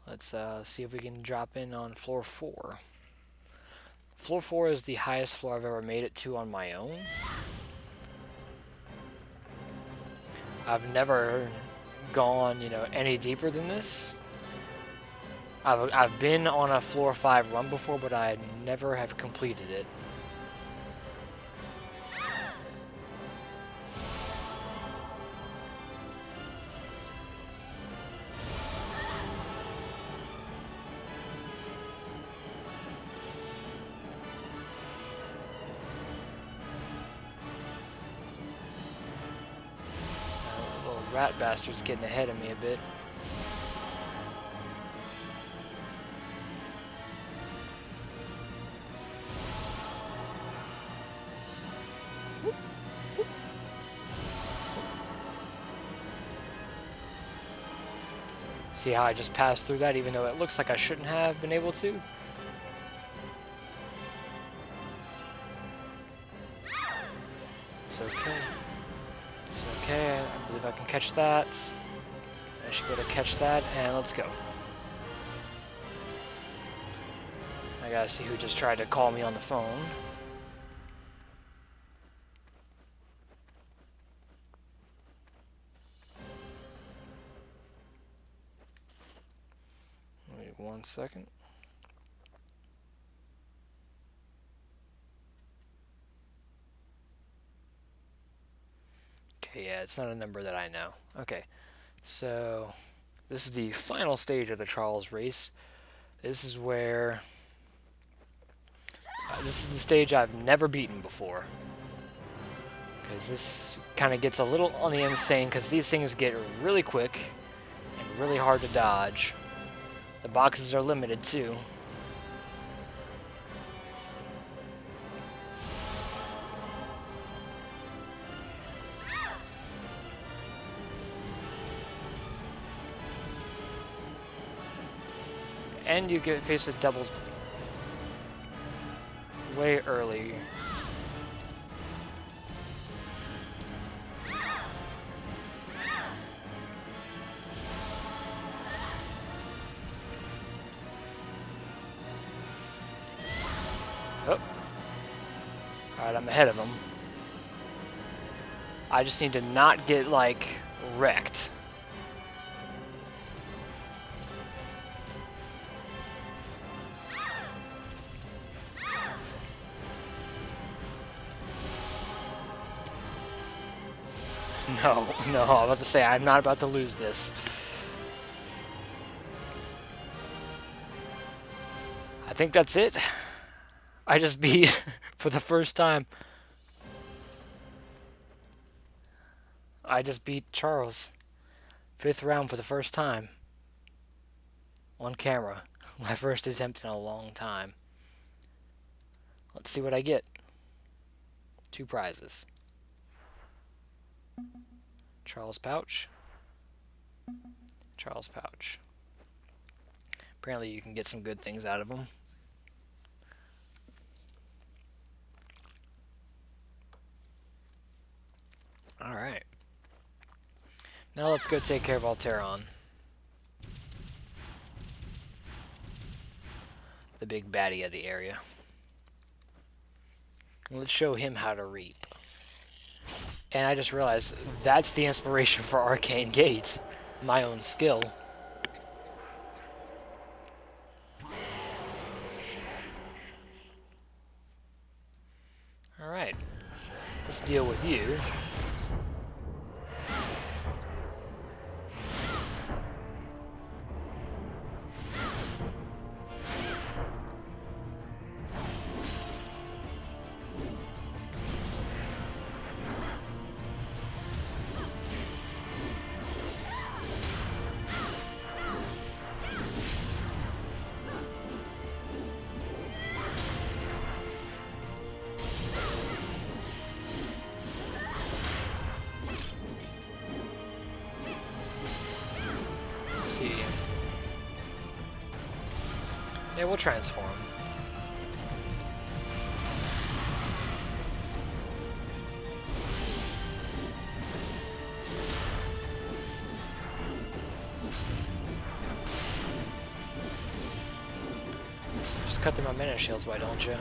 Let's see if we can drop in on floor 4. Floor 4 is the highest floor I've ever made it to on my own. I've never gone, any deeper than this. I've been on a floor 5 run before, but I never have completed it. Little rat bastard's getting ahead of me a bit. See how I just passed through that even though it looks like I shouldn't have been able to? It's okay. It's okay. I believe I can catch that. I should be able to catch that, and let's go. I gotta see who just tried to call me on the phone. Wait 1 second. Okay, yeah, it's not a number that I know. Okay, so this is the final stage of the Charles race. This is where... this is the stage I've never beaten before. Because this kind of gets a little on the insane, because these things get really quick and really hard to dodge. The boxes are limited too. And you get faced with doubles way early. Oh. Alright, I'm ahead of him. I just need to not get, like, wrecked. No, no, I'm about to say, I'm not about to lose this. I think that's it. I just beat for the first time. I just beat Charles. 5th round for the first time. On camera. My first attempt in a long time. Let's see what I get. 2 prizes. Charles pouch. Charles pouch. Apparently you can get some good things out of them. Alright. Now let's go take care of Alteron. The big baddie of the area. Let's show him how to reap. And I just realized that's the inspiration for Arcane Gate. My own skill. Alright. Let's deal with you. See. Yeah, we'll transform. Just cut through my mana shields, why don't you?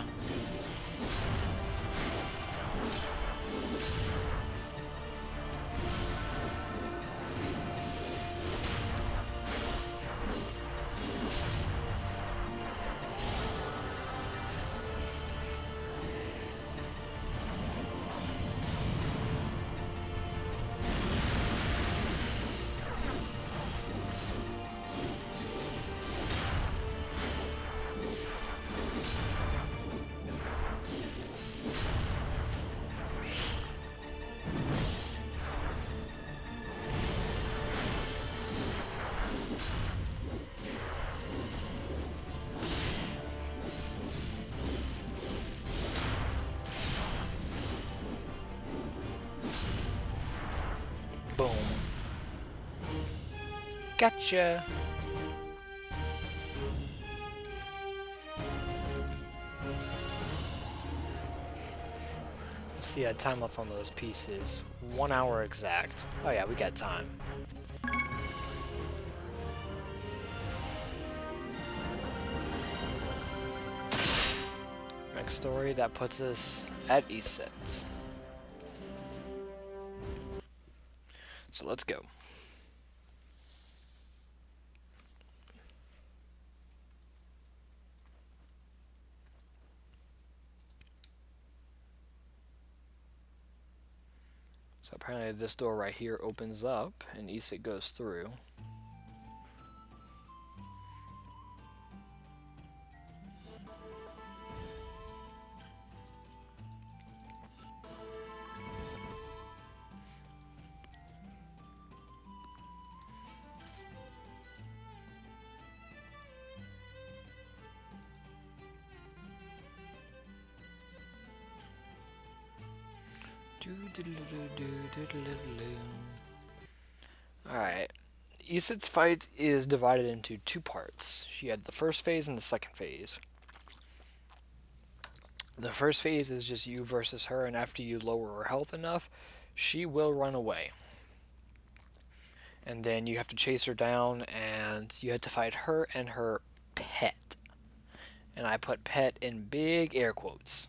Boom. Gotcha. What's the time left on those pieces? 1 hour exact. Oh yeah, we got time. backstory that puts us at East. So let's go. So apparently this door right here opens up and Iset goes through. Alright. Iset's fight is divided into two parts. She had the first phase and the second phase. The first phase is just you versus her, and after you lower her health enough, she will run away. And then you have to chase her down, and you have to fight her and her pet. And I put pet in big air quotes.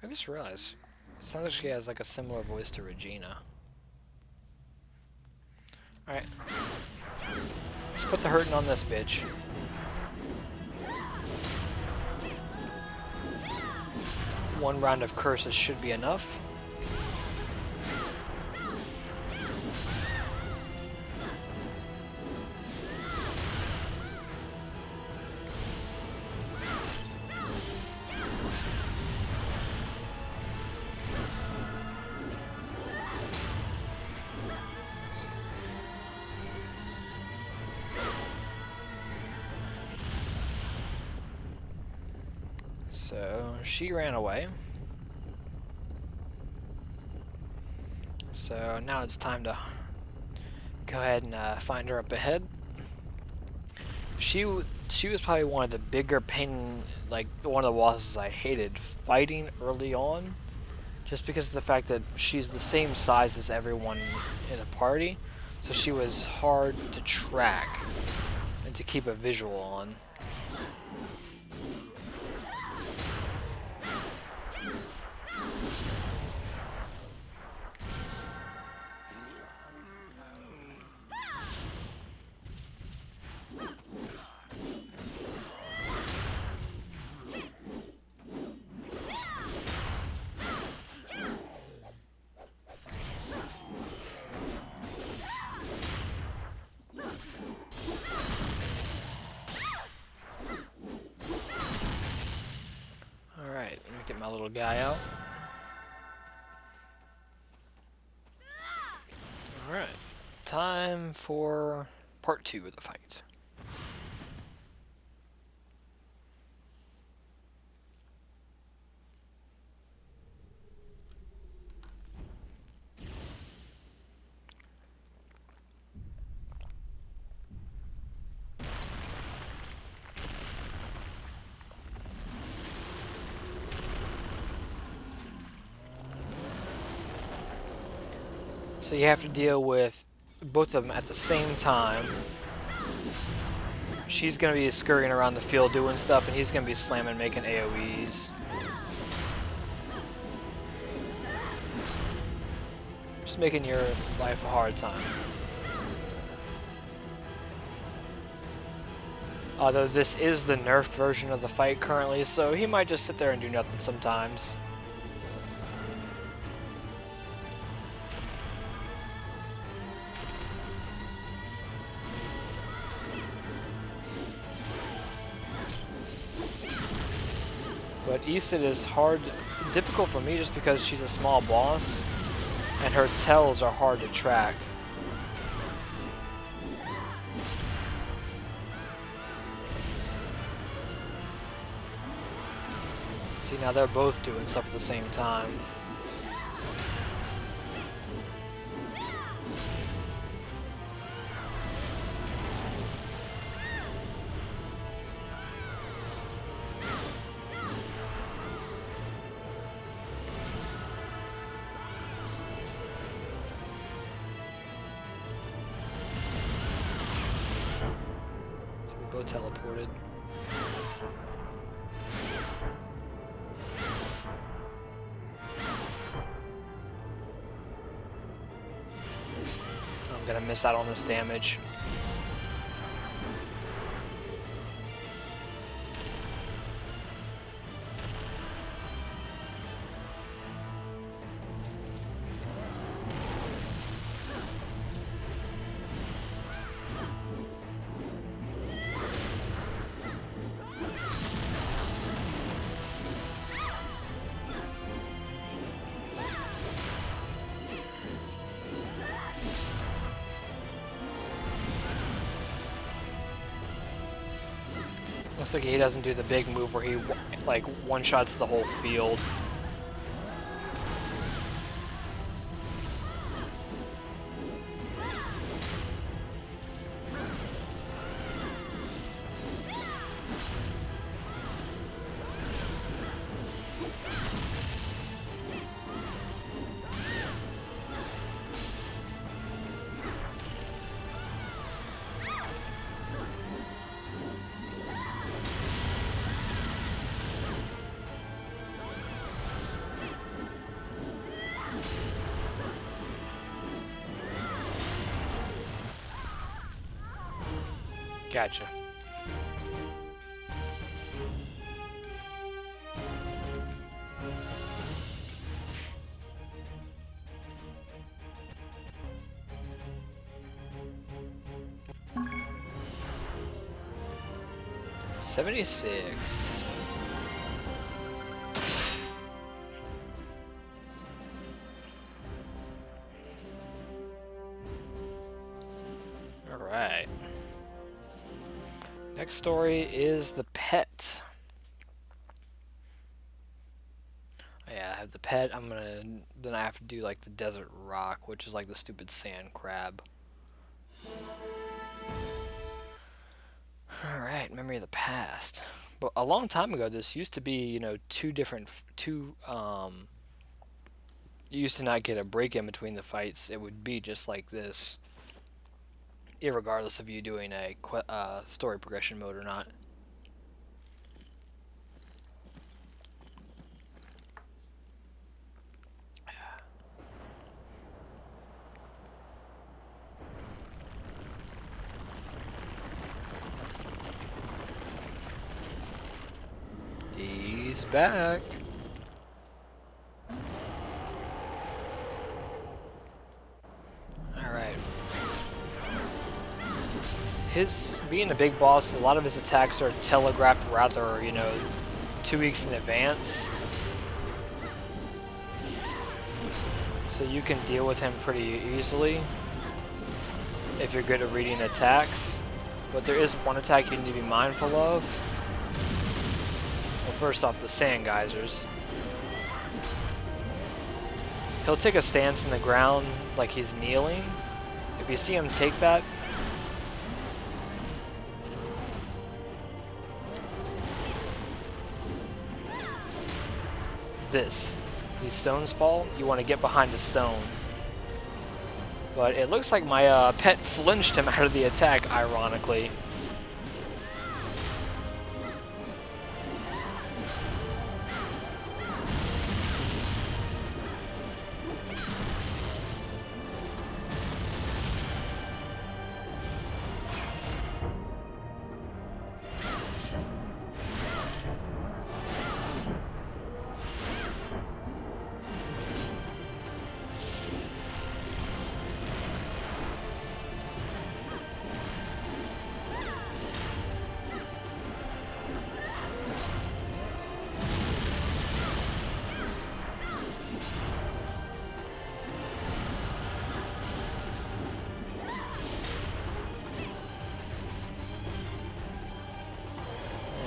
I just realized, it sounds like she has like a similar voice to Regina. Alright. Let's put the hurting on this bitch. One round of curses should be enough. So she ran away. So now it's time to go ahead and find her up ahead. She was probably one of the bigger pain, like one of the bosses I hated fighting early on, just because of the fact that she's the same size as everyone in a party, so she was hard to track and to keep a visual on. Get my little guy out. Alright. Time for part 2 of the fight. So you have to deal with both of them at the same time. She's going to be scurrying around the field doing stuff, and he's going to be slamming, making AoEs. Just making your life a hard time. Although this is the nerfed version of the fight currently, so he might just sit there and do nothing sometimes. But Iset is difficult for me just because she's a small boss, and her tells are hard to track. See, now they're both doing stuff at the same time. Both teleported. I'm gonna miss out on this damage. Looks like he doesn't do the big move where he like one-shots the whole field. Gotcha. $76. All right. Next story is the pet. Yeah, I have the pet. Then I have to do like the desert rock, which is like the stupid sand crab. Alright, memory of the past. But a long time ago, this used to be, you know, you used to not get a break in between the fights. It would be just like this, irregardless of you doing a story progression mode or not. He's back. Alright. His being a big boss, a lot of his attacks are telegraphed rather, you know, 2 weeks in advance. So you can deal with him pretty easily if you're good at reading attacks. But there is one attack you need to be mindful of. Well, first off, the sand geysers. He'll take a stance in the ground like he's kneeling. If you see him take that, these stones fall, you want to get behind a stone. But it looks like my pet flinched him out of the attack, ironically.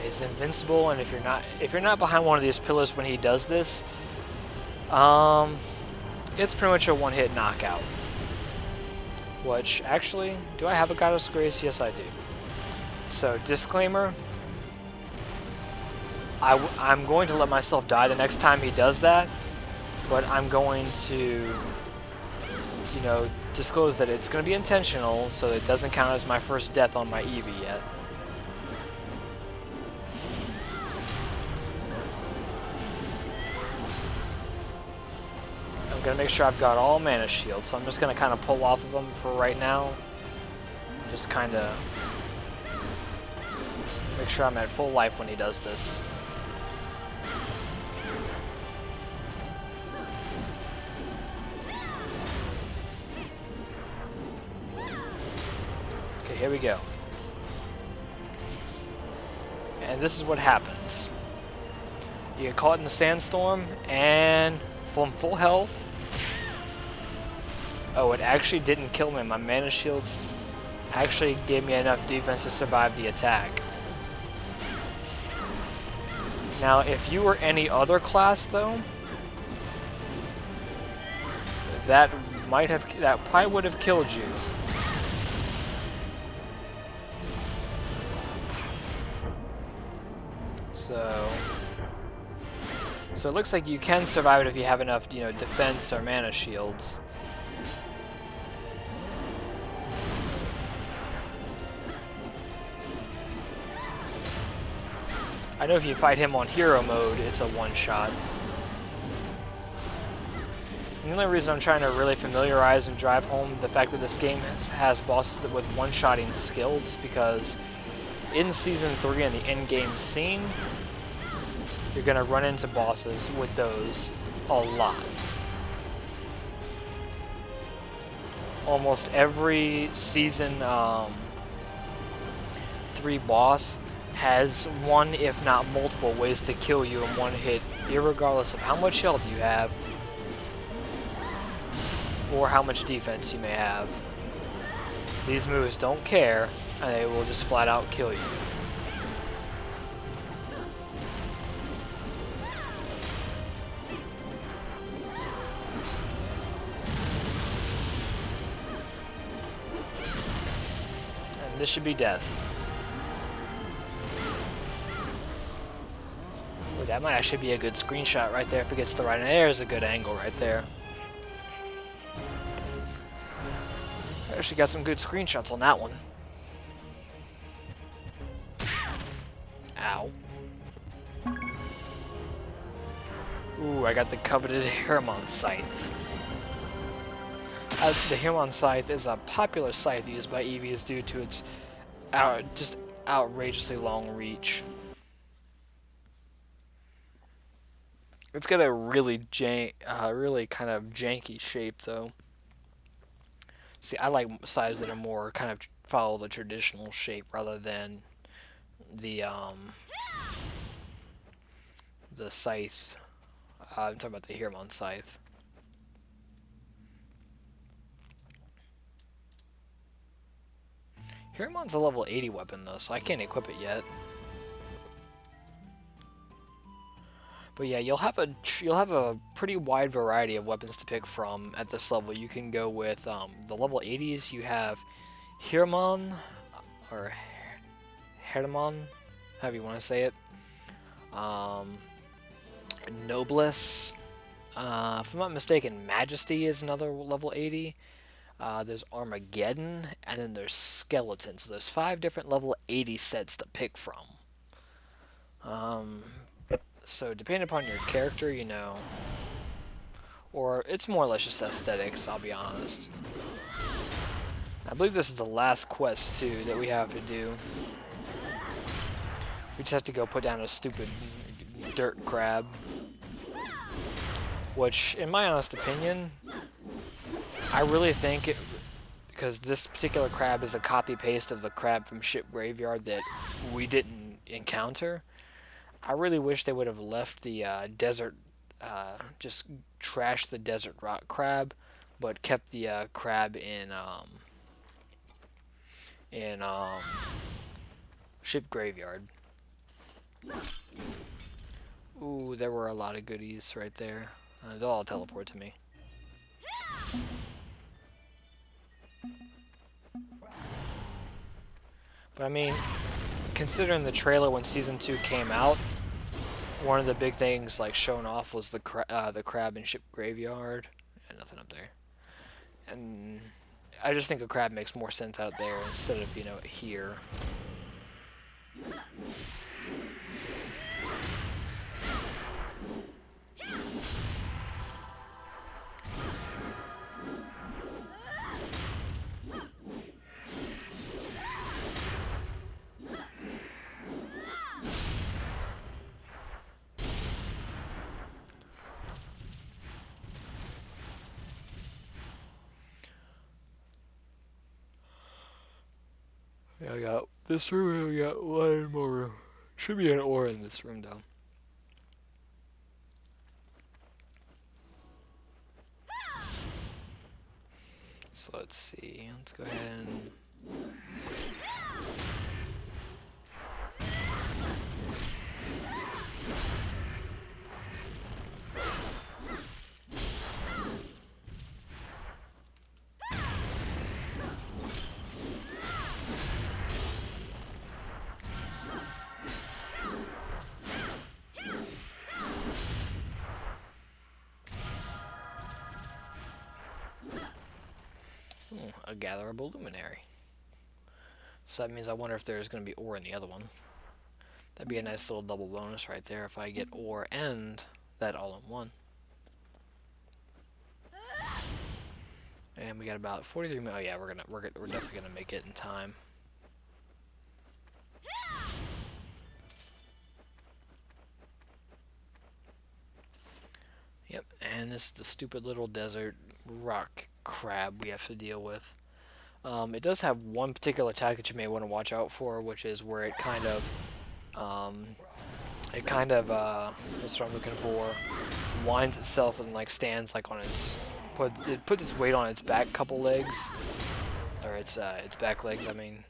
He's invincible, and if you're not behind one of these pillars when he does this, it's pretty much a one-hit knockout. Which, actually, do I have a Goddess Grace? Yes, I do. So, disclaimer, I'm going to let myself die the next time he does that, but I'm going to, you know, disclose that it's going to be intentional, so it doesn't count as my first death on my Eevee yet. Gonna make sure I've got all mana shields, so I'm just gonna kind of pull off of them for right now. Just kind of make sure I'm at full life when he does this. Okay, here we go. And this is what happens. You get caught in the sandstorm, and from full health... Oh, it actually didn't kill me. My mana shields actually gave me enough defense to survive the attack. Now, if you were any other class, though, that probably would have killed you. So it looks like you can survive it if you have enough, you know, defense or mana shields. I know if you fight him on hero mode, it's a one-shot. The only reason I'm trying to really familiarize and drive home the fact that this game has bosses with one-shotting skills is because in Season 3 in the end-game scene, you're going to run into bosses with those a lot. Almost every Season 3 boss has one, if not multiple, ways to kill you in one hit, irregardless of how much health you have or how much defense you may have. These moves don't care, and they will just flat out kill you. And this should be death. Ooh, that might actually be a good screenshot right there if it gets the right. There's a good angle right there. I actually got some good screenshots on that one. Ow. Ooh, I got the coveted Hermon Scythe. The Hermon Scythe is a popular scythe used by EVs due to its just outrageously long reach. It's got a really kind of janky shape, though. See, I like scythes that are more kind of follow the traditional shape rather than the scythe. I'm talking about the Hermon Scythe. Hermon's a level 80 weapon, though, so I can't equip it yet. But yeah, you'll have a pretty wide variety of weapons to pick from at this level. You can go with the level 80s. You have Hermon, or Hermon, however you want to say it. Noblesse. If I'm not mistaken, Majesty is another level 80. There's Armageddon, and then there's Skeleton. So there's 5 different level 80 sets to pick from. So depending upon your character, you know, or it's more or less just aesthetics, I'll be honest. I believe this is the last quest, too, that we have to do. We just have to go put down a stupid dirt crab. Which, in my honest opinion, I really think because this particular crab is a copy-paste of the crab from Ship Graveyard that we didn't encounter. I really wish they would have left the desert, just trashed the desert rock crab, but kept the crab in Ship Graveyard. Ooh, there were a lot of goodies right there. They'll all teleport to me. But I mean, considering the trailer when Season 2 came out, one of the big things like shown off was the crab in Ship Graveyard. Yeah, nothing up there. And I just think a crab makes more sense out there instead of, you know, here. I got this room, I got one more room. Should be an ore in this room, though. So let's see. Let's go ahead and... a gatherable luminary. So that means I wonder if there's going to be ore in the other one. That'd be a nice little double bonus right there if I get ore and that all in one. And we got about 43 minutes. Oh yeah, we're definitely gonna make it in time. Yep, and this is the stupid little desert rock crab we have to deal with. It does have one particular attack that you may want to watch out for, which is where it kind of, what's what I'm looking for, winds itself and like stands like on its, it puts its weight on its back couple legs, or its back legs. I mean,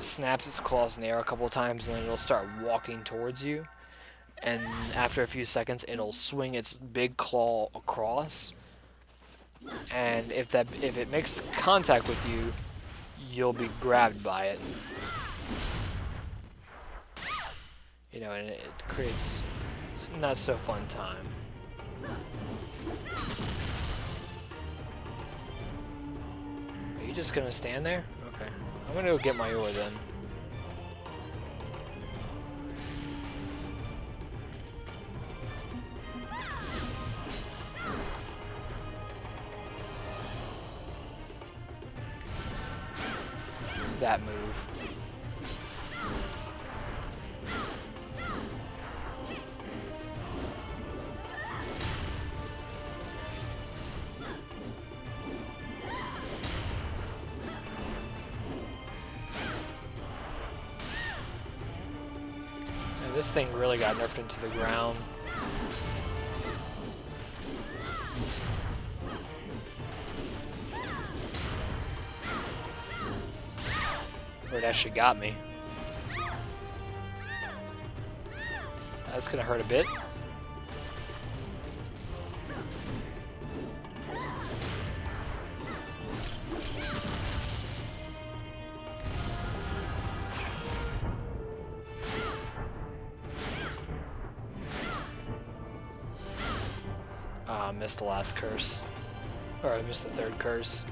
snaps its claws in the air a couple of times, and then it'll start walking towards you. And after a few seconds, it'll swing its big claw across. And if it makes contact with you, you'll be grabbed by it. You know, and it creates not so fun time. Are you just gonna stand there? Okay. I'm gonna go get my ore then. That move. And this thing really got nerfed into the ground. Or it actually got me. That's gonna hurt a bit. Ah, missed the last curse. Or I missed the third curse.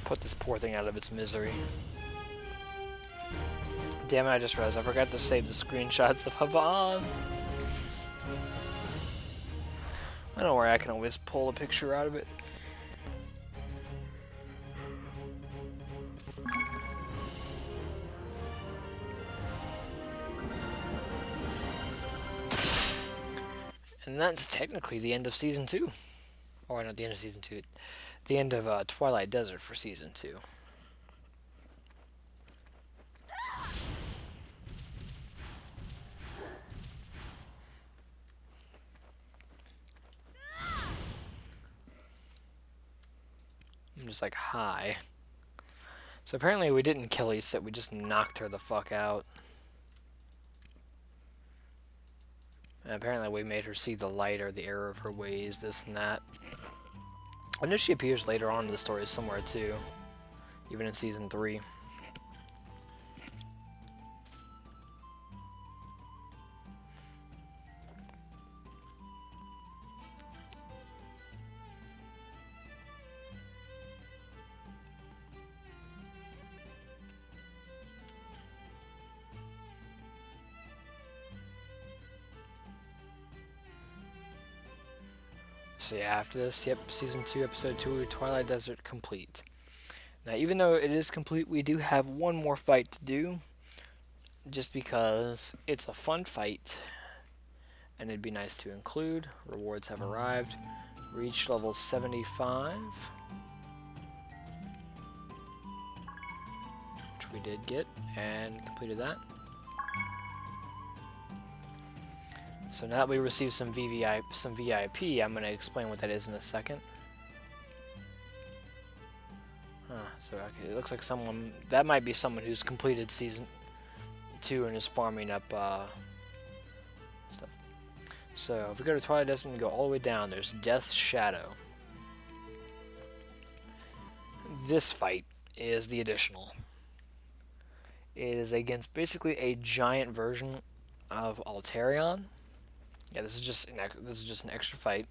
Put this poor thing out of its misery. Damn it, I just realized I forgot to save the screenshots of Havan. I don't worry, I can always pull a picture out of it. And that's technically the end of Season 2. Or not the end of Season 2. The end of Twilight Desert for Season 2. I'm just like, hi. So apparently we didn't kill Iset, we just knocked her the fuck out. And apparently we made her see the light or the error of her ways, this and that. I know she appears later on in the story somewhere too, even in Season 3. So yeah, after this, yep, Season 2, Episode 2, Twilight Desert complete. Now, even though it is complete, we do have one more fight to do, just because it's a fun fight, and it'd be nice to include. Rewards have arrived. Reach level 75, which we did get, and completed that. So now that we received some VIP, I'm going to explain what that is in a second. So okay, it looks like that might be someone who's completed Season 2 and is farming up stuff. So if we go to Twilight Desert and go all the way down, there's Death's Shadow. This fight is the additional. It is against basically a giant version of Altarion. Yeah, this is just an extra fight,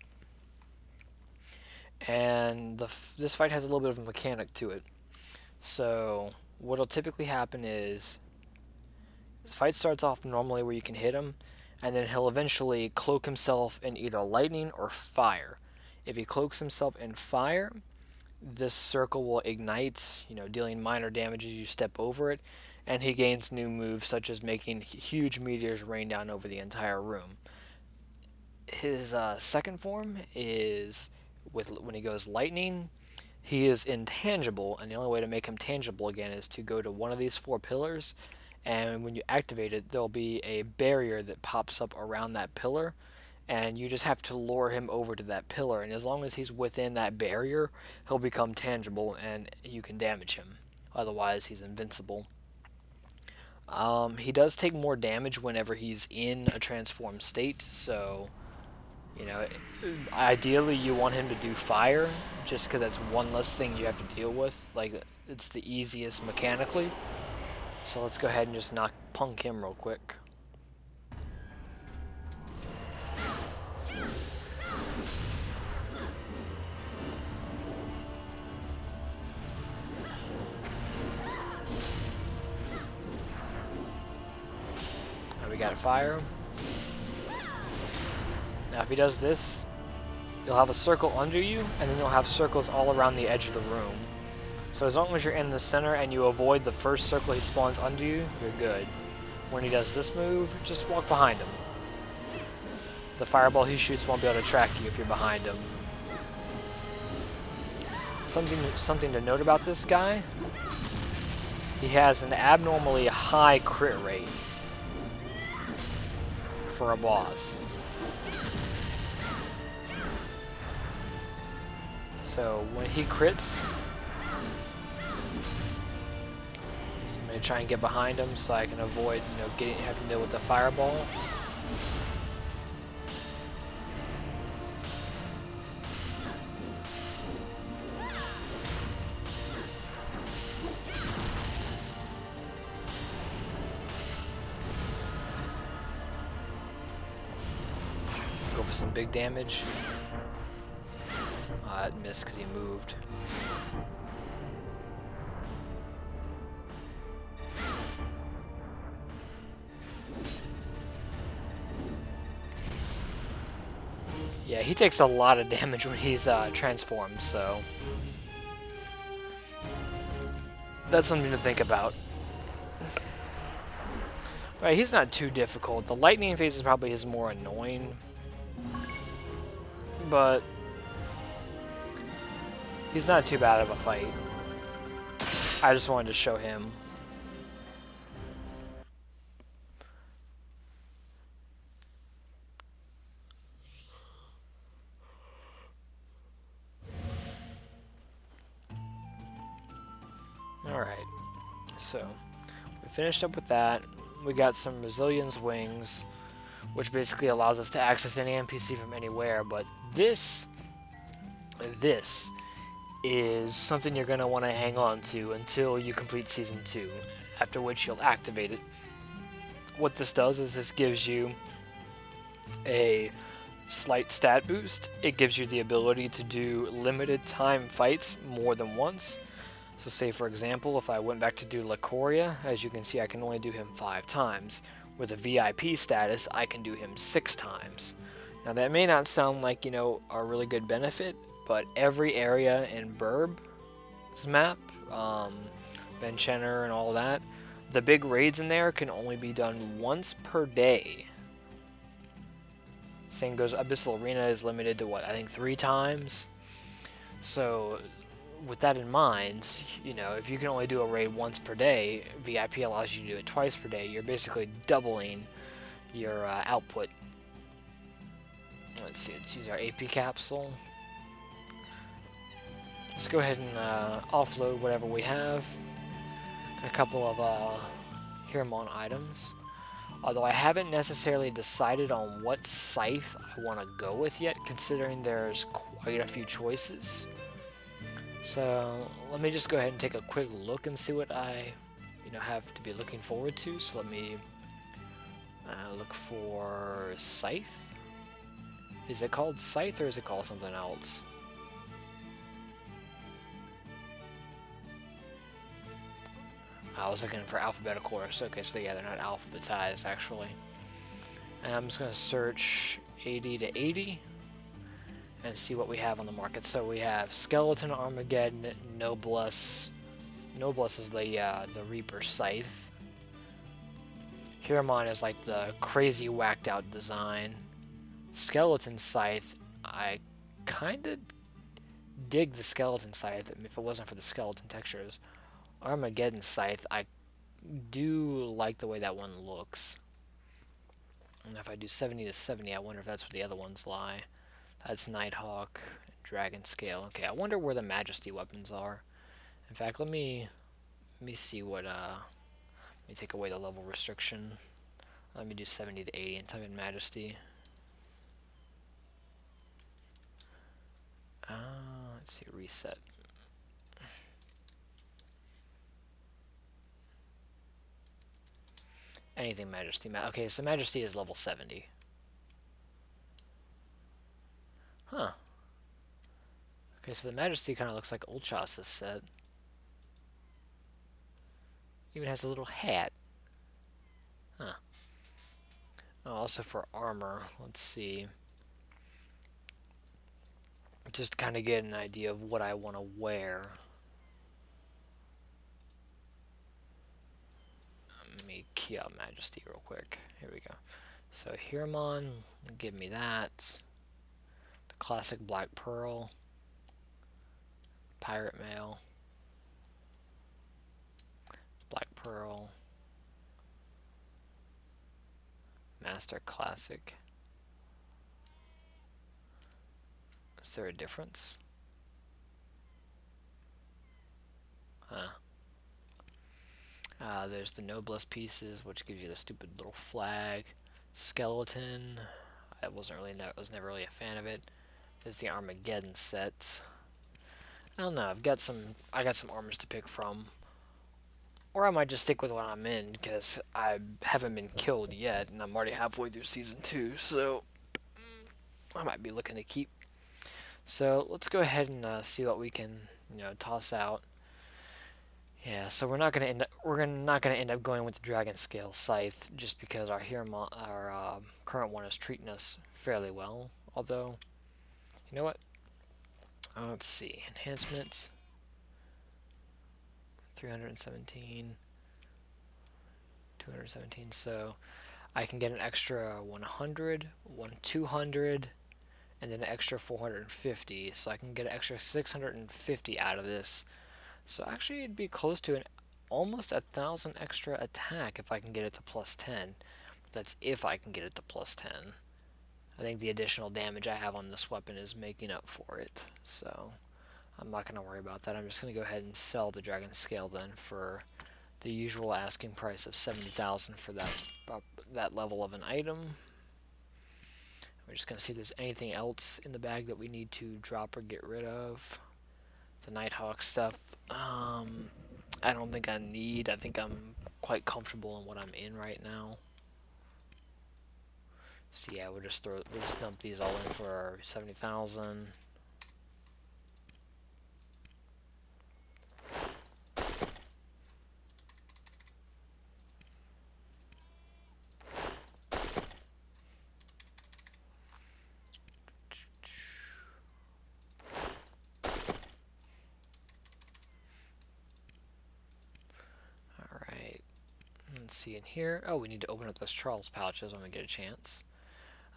and this fight has a little bit of a mechanic to it. So what'll typically happen is the fight starts off normally where you can hit him, and then he'll eventually cloak himself in either lightning or fire. If he cloaks himself in fire, this circle will ignite, dealing minor damage as you step over it, and he gains new moves such as making huge meteors rain down over the entire room. His second form is when he goes lightning, he is intangible, and the only way to make him tangible again is to go to one of these 4 pillars, and when you activate it, there'll be a barrier that pops up around that pillar, and you just have to lure him over to that pillar, and as long as he's within that barrier, he'll become tangible, and you can damage him. Otherwise, he's invincible. He does take more damage whenever he's in a transformed state, so ideally you want him to do fire, just because that's one less thing you have to deal with. Like, it's the easiest mechanically. So let's go ahead and just punk him real quick. Now we got fire. Now if he does this, you'll have a circle under you, and then you'll have circles all around the edge of the room. So as long as you're in the center and you avoid the first circle he spawns under you, you're good. When he does this move, just walk behind him. The fireball he shoots won't be able to track you if you're behind him. Something to note about this guy, he has an abnormally high crit rate for a boss. So when he crits, I'm going to try and get behind him so I can avoid, having to deal with the fireball. Go for some big damage. It missed because he moved. Yeah, he takes a lot of damage when he's transformed, so that's something to think about. Right, he's not too difficult. The lightning phase is probably his more annoying, but he's not too bad of a fight. I just wanted to show him. Alright, so we finished up with that. We got some Resilience Wings, which basically allows us to access any NPC from anywhere, but this is something you're going to want to hang on to until you complete Season 2, after which you'll activate it. What this does is this gives you a slight stat boost. It gives you the ability to do limited time fights more than once. So say for example, if I went back to do Lycoria, as you can see I can only do him 5 times. With a VIP status, I can do him 6 times. Now that may not sound like, a really good benefit, but every area in Burb's map, Benchener and all that, the big raids in there can only be done once per day. Same goes, Abyssal Arena is limited to what, I think 3 times. So with that in mind, if you can only do a raid once per day, VIP allows you to do it twice per day. You're basically doubling your output. Let's see, let's use our AP capsule. Let's go ahead and offload whatever we have. A couple of Hirmon items. Although I haven't necessarily decided on what scythe I want to go with yet, considering there's quite a few choices. So let me just go ahead and take a quick look and see what I have to be looking forward to. So let me look for scythe. Is it called scythe or is it called something else? I was looking for alphabetical order. Okay, so yeah, they're not alphabetized actually. And I'm just going to search 80 to 80 and see what we have on the market. So we have Skeleton, Armageddon, Noblesse. Noblesse is the Reaper Scythe. Hirmon is like the crazy whacked out design. Skeleton Scythe, I kind of dig the Skeleton Scythe if it wasn't for the skeleton textures. Armageddon Scythe, I do like the way that one looks. And if I do 70 to 70, I wonder if that's where the other ones lie. That's Nighthawk, Dragon Scale. Okay, I wonder where the Majesty weapons are. In fact, let me see what, let me take away the level restriction. Let me do 70 to 80 and type in Majesty. Let's see, reset. Anything Majesty. Okay, so Majesty is level 70. Huh. Okay, so the Majesty kind of looks like Ulchas's set. Even has a little hat. Huh. Oh, also for armor, let's see. Just kind of get an idea of what I want to wear. Let me key out Majesty real quick. Here we go. So Hirmon, give me that. The classic Black Pearl. Pirate Mail. Black Pearl. Master Classic. Is there a difference? Huh. There's the Noblesse pieces, which gives you the stupid little flag. Skeleton. I was never really a fan of it. There's the Armageddon set. I don't know. I got some armors to pick from, or I might just stick with what I'm in because I haven't been killed yet, and I'm already halfway through season 2. So I might be looking to keep. So let's go ahead and see what we can, toss out. Yeah, so we're not gonna end up going with the Dragon Scale Scythe just because our current one is treating us fairly well. Although, you know what? Let's see, enhancements. 317, 217. So I can get an extra 100, 200, and then an extra 450. So I can get an extra 650 out of this. So actually it'd be close to almost 1,000 extra attack if I can get it to plus 10. That's if I can get it to plus 10. I think the additional damage I have on this weapon is making up for it. So I'm not going to worry about that. I'm just going to go ahead and sell the Dragon Scale then for the usual asking price of 70,000 for that level of an item. We're just going to see if there's anything else in the bag that we need to drop or get rid of. The Nighthawk stuff, I don't think I need. I think I'm quite comfortable in what I'm in right now. So yeah, we'll just dump these all in for 70,000. Let's see in here. Oh, we need to open up those Charles pouches when we get a chance.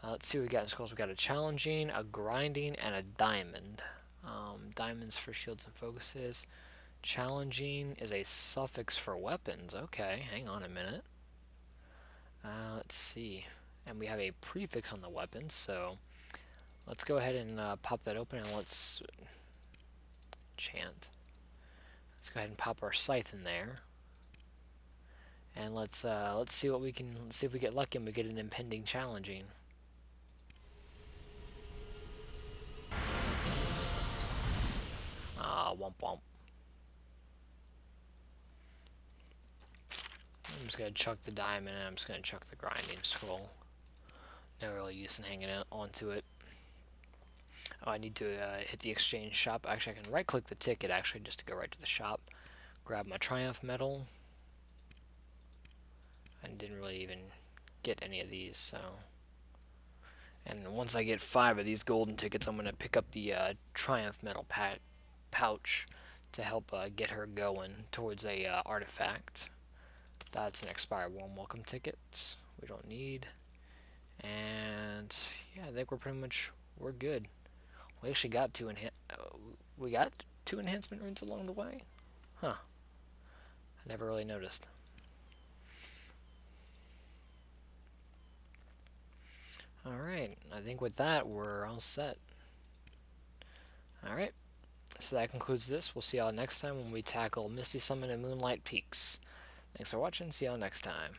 Let's see what we got in schools. We got a challenging, a grinding, and a diamond. Diamonds for shields and focuses. Challenging is a suffix for weapons. Okay, hang on a minute. Let's see. And we have a prefix on the weapon, so let's go ahead and pop that open and let's chant. Let's go ahead and pop our scythe in there. And let's see what we can. Let's see if we get lucky and we get an impending challenging. Womp womp. I'm just gonna chuck the diamond and I'm just gonna chuck the grinding scroll. No real use in hanging onto it. Oh, I need to hit the exchange shop. Actually, I can right click the ticket actually just to go right to the shop. Grab my Triumph medal. I didn't really even get any of these, so. And once I get 5 of these golden tickets, I'm gonna pick up the Triumph medal pouch to help get her going towards a artifact. That's an expired warm welcome ticket. We don't need. And yeah, I think we're good. We actually got we got 2 enhancement runes along the way. Huh. I never really noticed. Alright, I think with that, we're all set. Alright, so that concludes this. We'll see y'all next time when we tackle Misty Summit and Moonlight Peaks. Thanks for watching, see y'all next time.